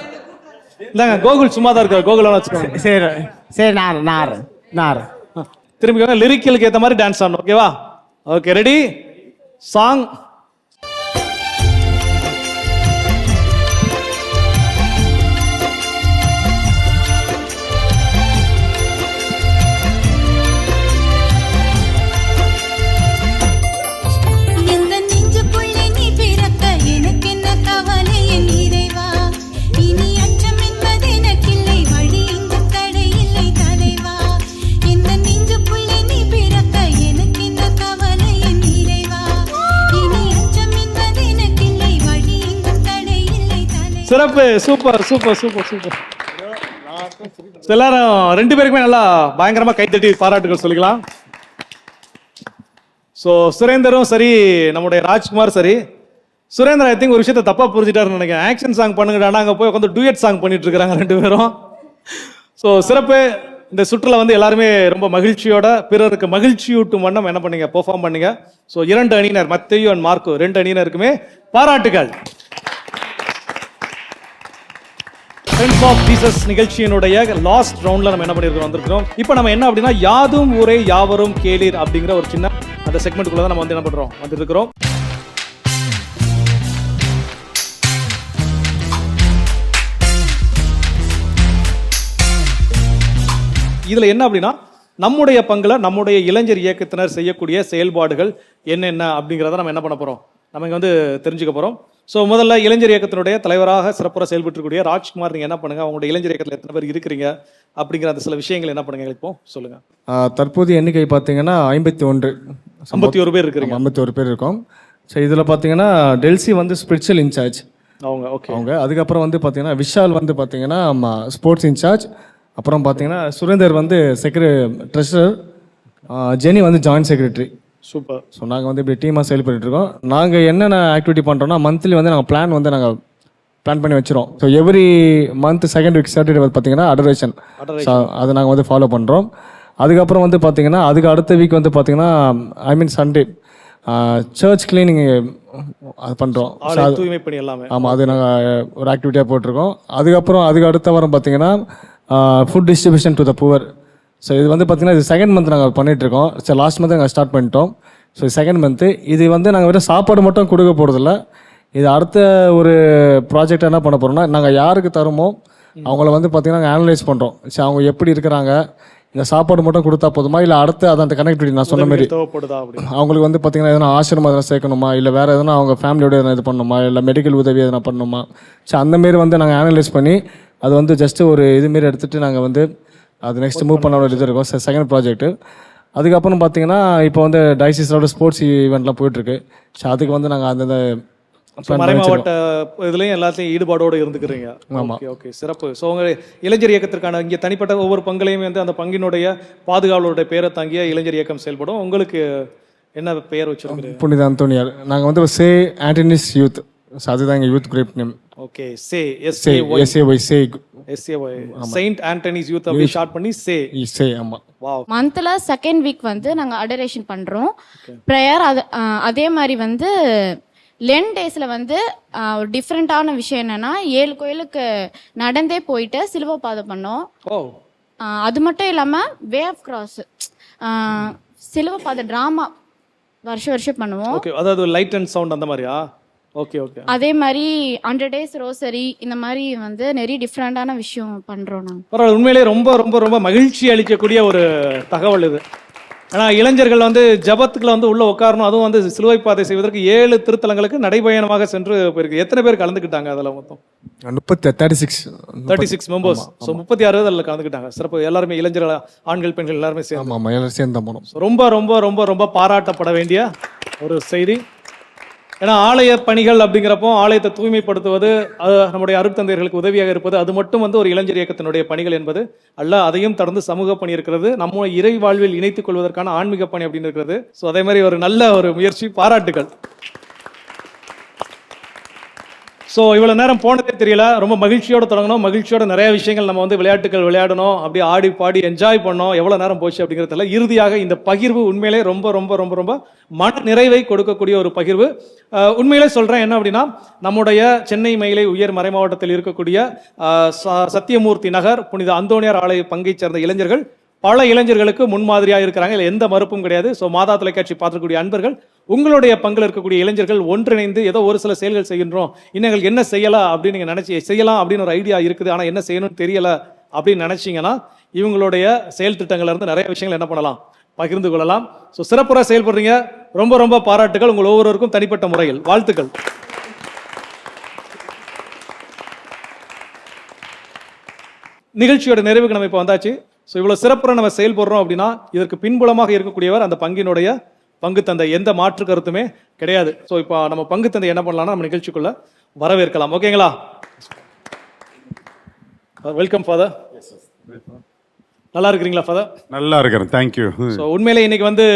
இந்தாங்க கோகுல் சும்மா தான் இருக்காரு, கோகுல் வச்சுக்கோங்க. சரி சரி, நார் திரும்பி லிரிக்கலுக்கு ஏற்ற மாதிரி டான்ஸ் ஆடணும். ஓகேவா? Okay, ready, song. சிறப்பு, சூப்பர் சூப்பர் சூப்பர் சூப்பர். எல்லாரும் 2 பேருக்குமே நல்லா பயங்கரமா கைத்தட்டி பாராட்டுகள் சொல்லிக்கலாம். ஸோ சுரேந்தரும் சரி, நம்முடைய ராஜ்குமார் சரி. சுரேந்தர் ஐ திங்க் ஒரு விஷயத்தை தப்பா புரிஞ்சுட்டாருன்னு நினைக்கிறேன். ஆக்ஷன் சாங் பண்ணுங்கடா, அங்கே போய் உட்காந்து டூயட் சாங் பண்ணிட்டு இருக்காங்க 2 பேரும். ஸோ சிறப்பு. இந்த சுற்றுலா வந்து எல்லாருமே ரொம்ப மகிழ்ச்சியோட பிறருக்கு மகிழ்ச்சியூட்டும் வண்ணம் என்ன பண்ணீங்க, பெர்ஃபார்ம் பண்ணீங்க. ஸோ 2 அணியினர், மத்தேயு அண்ட் மார்க்கோ, 2 அணியினருக்குமே பாராட்டுகள். ஃப்ரெண்ட்ஸ் ஆஃப் ஜீசஸ் நிகழ்ச்சியினுடைய லாஸ்ட் ரவுண்ட்ல நம்ம என்ன பண்ணிருக்கோம், வந்திருக்கிறோம். இப்போ நம்ம என்ன அப்படின்னா, யாதும் ஊரே யாவரும் கேளீர் அப்படிங்கிற ஒரு சின்ன அந்த செக்மெண்ட்டுக்குள்ள தான் நம்ம வந்து என்ன பண்றோம், வந்துருக்கிறோம். இதுல என்ன அப்படின்னா, நம்முடைய பங்குல நம்முடைய இளைஞர் இயக்கத்தினர் செய்யக்கூடிய செயல்பாடுகள் என்னென்ன அப்படிங்கிறத நம்ம என்ன பண்ண போறோம், நம்ம இங்க வந்து தெரிஞ்சுக்க போறோம். ஸோ முதல்ல இளைஞர் இயக்கத்தினுடைய தலைவராக சிறப்புற செயல்பட்டுக்கூடிய ராஜ்குமார், நீங்கள் என்ன பண்ணுங்க, அவங்களுடைய இளைஞர் இயக்கத்தில் எத்தனை பேர் இருக்கிறீங்க அப்படிங்கிற அந்த சில விஷயங்கள் என்ன பண்ணுங்க எங்களுக்கு சொல்லுங்க. தற்போதைய எண்ணிக்கை பார்த்தீங்கன்னா 51 பேர் இருக்கிறீங்க. 51 பேர் இருக்கோம். ஸோ இதில் பார்த்தீங்கன்னா டெல்சி வந்து ஸ்பிரிச்சுவல் இன்சார்ஜ் அவங்க. ஓகே, அவங்க. அதுக்கப்புறம் வந்து பார்த்தீங்கன்னா விஷால் வந்து பார்த்தீங்கன்னா ஸ்போர்ட்ஸ் இன்சார்ஜ். அப்புறம் பார்த்தீங்கன்னா சுரேந்தர் வந்து ட்ரெஷரர், ஜெனி வந்து ஜாயின்ட் செக்ரட்டரி. சூப்பர். ஸோ நாங்கள் வந்து இப்படி டீமாக செயல்பட்டு இருக்கோம். நாங்கள் என்னென்ன ஆக்டிவிட்டி பண்ணுறோம்னா, மந்த்லி வந்து நாங்கள் பிளான் பண்ணி வச்சிரும். So every month second week Saturday வந்து பார்த்தீங்கன்னா அடரேஷன், அதை நாங்கள் வந்து ஃபாலோ பண்ணுறோம். அதுக்கப்புறம் வந்து பார்த்தீங்கன்னா அதுக்கு அடுத்த வீக் வந்து பார்த்தீங்கன்னா சண்டே சர்ச் கிளீனிங் அது பண்ணுறோம். ஆமாம், அது நாங்கள் ஒரு ஆக்டிவிட்டியாக போட்டிருக்கோம். அதுக்கப்புறம் அதுக்கு அடுத்த வாரம் பார்த்தீங்கன்னா food distribution to the poor. So இது வந்து பார்த்தீங்கன்னா இது செகண்ட் மந்த் நாங்கள் பண்ணிகிட்ருக்கோம். ஸோ லாஸ்ட் மந்த் நாங்கள் ஸ்டார்ட் பண்ணிட்டோம். ஸோ செகண்ட் மந்த்து இது வந்து நாங்கள் வெறும் சாப்பாடு மட்டும் கொடுக்க போகிறதில்ல. இது அடுத்த ஒரு ப்ராஜெக்ட் என்ன பண்ண போகிறோம்னா, நாங்கள் யாருக்கு தருமோ அவங்கள வந்து பார்த்தீங்கன்னா நாங்கள் அனலைஸ் பண்ணுறோம். சரி, அவங்க எப்படி இருக்கிறாங்க, இந்த சாப்பாடு மட்டும் கொடுத்தா போதுமா, இல்லை அடுத்து அதை அந்த கனெக்டிவிட்டி நான் சொன்ன மாதிரி அவங்களுக்கு வந்து பார்த்தீங்கன்னா எதனா ஆசிரமம் எதனா சேர்க்கணுமா, இல்லை வேறு எதனா அவங்க ஃபேமிலியோட எதனா இது பண்ணணுமா, இல்லை மெடிக்கல் உதவி எதனா பண்ணணுமா. ஸோ அந்தமாரி வந்து நாங்கள் அனலைஸ் பண்ணி அது வந்து ஜஸ்ட்டு ஒரு இதுமாரி எடுத்துகிட்டு நாங்கள் வந்து அது நெக்ஸ்ட் மூவ் பண்ண ஒரு இது இருக்கும். Second project. அதுக்கப்புறம் பார்த்தீங்கன்னா இப்போ வந்து டைசிஸோட ஸ்போர்ட்ஸ் ஈவெண்ட்லாம் போயிட்டுருக்கு. ஸோ அதுக்கு வந்து நாங்கள் அந்த மறைமாவட்ட இதுலேயும் எல்லாத்தையும் ஈடுபாடோடு இருந்துக்கிறீங்க. ஓகே ஓகே, சிறப்பு. ஸோ உங்கள் இளைஞர் இயக்கத்திற்கான இங்கே தனிப்பட்ட ஒவ்வொரு பங்குலையும் வந்து அந்த பங்கினுடைய பாதுகாவலருடைய பேரை தாங்கிய இளைஞர் இயக்கம் செயல்படும். உங்களுக்கு என்ன பெயர் வச்சிருக்கீங்க? புனித அந்தோனியார். நாங்கள் வந்து சே ஆண்டனிஸ் யூத். ஸோ அதுதான் எங்கள் யூத் குரூப் நேம். ஓகே, சே செயின்ட் ஆண்டனிஸ் யூத் அப்படி ஷார்ட் பண்ணி சே. ஆமா, வாவ். மந்த்ல செகண்ட் வீக் வந்து நாங்க அடரேஷன் பண்றோம், பிரேயர். அதே மாதிரி வந்து லென் டேஸ்ல வந்து ஒரு டிஃப்ரெண்டான விஷயம் என்னன்னா, 7 கோயிலுக்கு நடந்தே போயிட்டு சிலுவை பாதை பண்ணோம். அது மட்டும் இல்லாம வே ஆஃப் கிராஸ் சிலுவை பாதை டிராமா வருஷம் பண்ணுவோம். ஓகே, அதாவது லைட் அண்ட் சவுண்ட் அந்த மாதிரியா? Okay okay. அதே மாதிரி 100 days ரோசரி, இந்த மாதிரி வந்து நிறைய டிஃப்ரெண்டான விஷயம் பண்றோம் நாங்கள். பரவாயில்ல, உண்மையிலேயே ரொம்ப ரொம்ப ரொம்ப மகிழ்ச்சி அளிக்கக்கூடிய ஒரு தகவல் இது. ஏன்னா இளைஞர்கள் வந்து ஜபத்துக்குள்ள வந்து உள்ள உட்காரணும், அதுவும் வந்து சிலுவை பாதை செய்வதற்கு 7 திருத்தலங்களுக்கு நடைபயணமாக சென்று போயிருக்கு. எத்தனை பேர் கலந்துக்கிட்டாங்க அதில்? மொத்தம் 36 மெம்பர்ஸ். ஸோ 36 அதில் கலந்துக்கிட்டாங்க. சிறப்பு. எல்லாருமே இளைஞர்கள், ஆண்கள் பெண்கள் எல்லாருமே சேர்ந்து. ரொம்ப ரொம்ப ரொம்ப ரொம்ப பாராட்டப்பட வேண்டிய ஒரு செய்தி. ஏன்னா ஆலய பணிகள் அப்படிங்கிறப்போ ஆலயத்தை தூய்மைப்படுத்துவது, அது நம்முடைய அருட்தந்தையர்களுக்கு உதவியாக இருப்பது, அது மட்டும் வந்து ஒரு இளைஞர் இயக்கத்தினுடைய பணிகள் என்பது அல்ல. அதையும் தொடர்ந்து சமூக பணி இருக்கிறது, நம்ம இறை வாழ்வில் இணைத்துக் கொள்வதற்கான ஆன்மீக பணி அப்படின்னு இருக்கிறது. ஸோ அதே மாதிரி ஒரு நல்ல ஒரு முயற்சி, பாராட்டுகள். ஸோ இவ்வளோ நேரம் போனதே தெரியல. ரொம்ப மகிழ்ச்சியோட தொடங்கணும், மகிழ்ச்சியோட நிறைய விஷயங்கள் நம்ம வந்து விளையாட்டுகள் விளையாடணும், அப்படியே ஆடி பாடி என்ஜாய் பண்ணோம். எவ்வளோ நேரம் போச்சு அப்படிங்கிறதுல இறுதியாக இந்த பகிர்வு உண்மையிலே ரொம்ப ரொம்ப ரொம்ப ரொம்ப மன நிறைவை கொடுக்கக்கூடிய ஒரு பகிர்வு. உண்மையிலே சொல்கிறேன் என்ன அப்படின்னா, நம்முடைய சென்னை மயிலை உயர் மறைமாவட்டத்தில் இருக்கக்கூடிய சத்தியமூர்த்தி நகர் புனித அந்தோணியார் ஆலய பங்கை சேர்ந்த இளைஞர்கள் பல இளைஞர்களுக்கு முன்மாதிரியாக இருக்கிறாங்க. இல்லை எந்த மறுப்பும் கிடையாது. ஸோ மாதா தொலைக்காட்சி பார்க்கக்கூடிய அன்பர்கள், உங்களுடைய பங்கில் இருக்கக்கூடிய இளைஞர்கள் ஒன்றிணைந்து ஏதோ ஒரு சில செயல்கள் செய்கின்றோம், இன்னும் எங்களுக்கு என்ன செய்யலாம் அப்படின்னு நீங்கள் நினச்சி செய்யலாம் அப்படின்னு ஒரு ஐடியா இருக்குது, ஆனால் என்ன செய்யணும்னு தெரியல அப்படின்னு நினச்சிங்கன்னா இவங்களுடைய செயல் திட்டங்கள்லேருந்து நிறைய விஷயங்கள் என்ன பண்ணலாம், பகிர்ந்து கொள்ளலாம். ஸோ சிறப்புற செயல்படுறீங்க, ரொம்ப ரொம்ப பாராட்டுகள். உங்கள் ஒவ்வொருவருக்கும் தனிப்பட்ட முறையில் வாழ்த்துக்கள். நிகழ்ச்சியோட நிறைவுக்கு நம்ம இப்போ வந்தாச்சு. ஸோ இவ்வளோ சிறப்புற நம்ம செயல்படுறோம் அப்படின்னா இதற்கு பின்புலமாக இருக்கக்கூடியவர் அந்த பங்கினுடைய பங்கு தந்தை, எந்த மாற்று கருத்துமே கிடையாது. ஸோ இப்போ நம்ம பங்கு தந்தை என்ன பண்ணலாம்னா நம்ம நிகழ்ச்சிக்குள்ள வரவேற்கலாம். ஓகேங்களா? Welcome father. நல்லா இருக்கிறீங்களா ஃபாதர்? நல்லா இருக்கிறேன், தேங்க்யூ. ஸோ உண்மையிலே இன்னைக்கு வந்து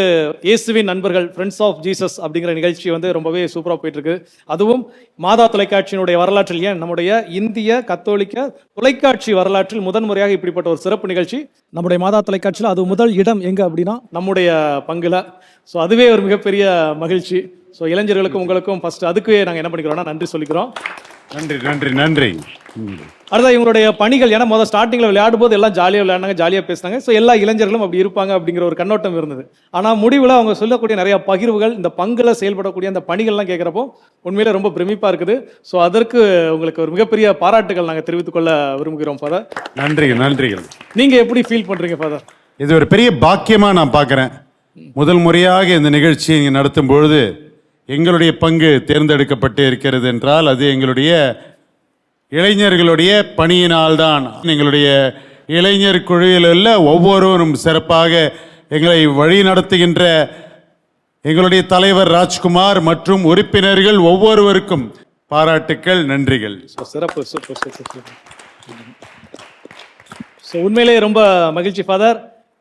இயேசுவின் நண்பர்கள் ஃப்ரெண்ட்ஸ் ஆஃப் ஜீசஸ் அப்படிங்கிற நிகழ்ச்சி வந்து ரொம்பவே சூப்பராக போயிட்டு இருக்கு. அதுவும் மாதா தொலைக்காட்சியினுடைய வரலாற்றில், ஏன் நம்முடைய இந்திய கத்தோலிக்க தொலைக்காட்சி வரலாற்றில் முதன்முறையாக இப்படிப்பட்ட ஒரு சிறப்பு நிகழ்ச்சி நம்முடைய மாதா தொலைக்காட்சியில். அது முதல் இடம் எங்க அப்படின்னா நம்முடைய பங்குல. ஸோ அதுவே ஒரு மிகப்பெரிய மகிழ்ச்சி. ஸோ இளைஞர்களுக்கும் உங்களுக்கும் ஃபர்ஸ்ட் அதுக்கு நாங்கள் என்ன பண்ணிக்கிறோம்னா நன்றி சொல்லிக்கிறோம். நன்றி நன்றி நன்றி. அடுத்த இவங்களுடைய பணிகள், ஏன்னா முதல் ஸ்டார்டிங்கில் விளையாடும் போது எல்லாம் ஜாலியாக விளையாடினாங்க, ஜாலியாக பேசினாங்க. ஸோ எல்லா இளைஞர்களும் அப்படி இருப்பாங்க அப்படிங்கிற ஒரு கண்ணோட்டம் இருந்தது. ஆனால் முடிவில் அவங்க சொல்லக்கூடிய நிறைய பகிர்வுகள், இந்த பங்குல செயல்படக்கூடிய அந்த பணிகள்லாம் கேட்குறப்போ உண்மையிலே ரொம்ப பிரமிப்பாக இருக்குது. ஸோ அதற்கு உங்களுக்கு ஒரு மிகப்பெரிய பாராட்டுகள் நாங்கள் தெரிவித்துக் கொள்ள விரும்புகிறோம் ஃபாதர். நன்றி நன்றிகள். நீங்கள் எப்படி ஃபீல் பண்ணுறீங்க ஃபாதர்? இது ஒரு பெரிய பாக்கியமாக நான் பார்க்குறேன். முதல் முறையாக இந்த நிகழ்ச்சியை இங்கே நடத்தும் பொழுது எங்களுடைய பங்கு தேர்ந்தெடுக்கப்பட்டு இருக்கிறது என்றால் அது எங்களுடைய இளைஞர்களுடைய பணியினால்தான். எங்களுடைய இளைஞர் குழுவில் உள்ள ஒவ்வொருவரும் சிறப்பாக எங்களை வழி நடத்துகின்ற எங்களுடைய தலைவர் ராஜ்குமார் மற்றும் உறுப்பினர்கள் ஒவ்வொருவருக்கும் பாராட்டுக்கள், நன்றிகள். சிறப்பு, சூப்பர் சூப்பர் சூப்பர். ஸோ உண்மையிலே ரொம்ப மகிழ்ச்சி ஃபாதர்.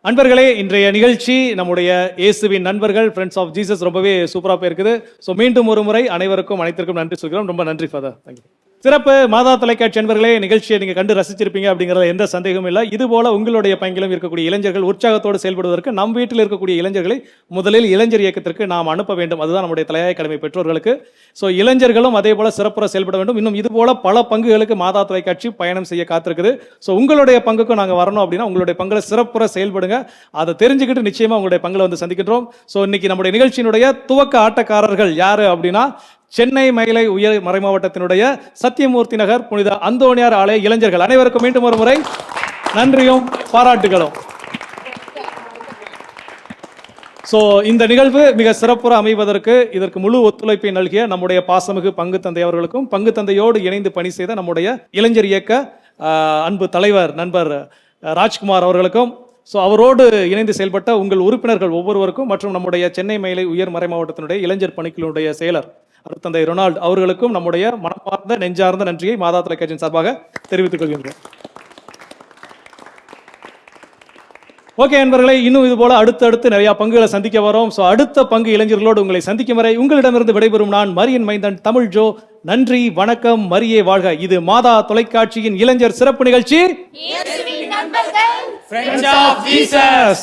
அன்பர்களே, இன்றைய நிகழ்ச்சி நம்முடைய இயேசுவின் நண்பர்கள் ஃப்ரெண்ட்ஸ் ஆஃப் ஜீசஸ் ரொம்பவே சூப்பராக போயிருக்குது. ஸோ மீண்டும் ஒரு முறை அனைவருக்கும் அனைத்திற்கும் நன்றி சொல்கிறோம். ரொம்ப நன்றி ஃபாதர். தேங்க்யூ. சிறப்பு. மாதா தொலைக்காட்சி அன்பர்களே, நிகழ்ச்சியை நீங்கள் கண்டு ரசிச்சிருப்பீங்க அப்படிங்கிறதுல எந்த சந்தேகமும் இல்லை. இதுபோல உங்களுடைய பங்கிலும் இருக்கக்கூடிய இளைஞர்கள் உற்சாகத்தோடு செயல்படுவதற்கு நம் வீட்டில் இருக்கக்கூடிய இளைஞர்களை முதலில் இளைஞர் இயக்கத்திற்கு நாம் அனுப்ப வேண்டும். அதுதான் நம்முடைய தலையாய கடமை பெற்றோர்களுக்கு. ஸோ இளைஞர்களும் அதே போல சிறப்புற செயல்பட வேண்டும். இன்னும் இது போல பல பங்குகளுக்கு மாதா தொலைக்காட்சி பயணம் செய்ய காத்திருக்குது. ஸோ உங்களுடைய பங்குக்கும் நாங்கள் வரணும் அப்படின்னா உங்களுடைய பங்குல சிறப்புற செயல்படுங்க. அதை தெரிஞ்சுக்கிட்டு நிச்சயமா உங்களுடைய பங்குல வந்து சந்திக்கின்றோம். ஸோ இன்னைக்கு நம்முடைய நிகழ்ச்சியினுடைய துவக்க ஆட்டக்காரர்கள் யாரு அப்படின்னா சென்னை மயிலை உயர் மறைமாவட்டத்தினுடைய சத்தியமூர்த்தி நகர் புனித அந்தோணியார் ஆலய இளைஞர்கள். அனைவருக்கும் மீண்டும் ஒரு முறை நன்றியும் பாராட்டுகளும். ஸோ இந்த நிகழ்வு மிக சிறப்புற அமைவதற்கு இதற்கு முழு ஒத்துழைப்பை நல்கிய நம்முடைய பாசமிகு பங்கு தந்தை அவர்களுக்கும் பங்கு தந்தையோடு இணைந்து பணி செய்த நம்முடைய இளைஞர் இயக்க அன்பு தலைவர் நண்பர் ராஜ்குமார் அவர்களுக்கும், ஸோ அவரோடு இணைந்து செயல்பட்ட உங்கள் உறுப்பினர்கள் ஒவ்வொருவருக்கும் மற்றும் நம்முடைய சென்னை மயிலை உயர் மறைமாவட்டத்தினுடைய இளைஞர் பணிக்குழுடைய செயலர் தந்தை ரொனால்டு அவர்களுக்கும் நம்முடைய மனமார்ந்த நெஞ்சார்ந்த நன்றியை மாதா தொலைக்காட்சியின் சார்பாக தெரிவித்துக் கொள்கின்றோம். ஓகே நண்பர்களே, இன்னும் இது போல அடுத்தடுத்து நிறைய பங்குகளை சந்திக்க வரோம். ஸோ அடுத்த பங்கு இளைஞர்களோடு உங்களை சந்திக்கும் வரை உங்களிடமிருந்து விடைபெறும் நான் மரியன் மைந்தன் தமிழ் ஜோ. நன்றி, வணக்கம், மரியே வாழ்க. இது மாதா தொலைக்காட்சியின் இளைஞர் சிறப்பு நிகழ்ச்சி Friends of Jesus.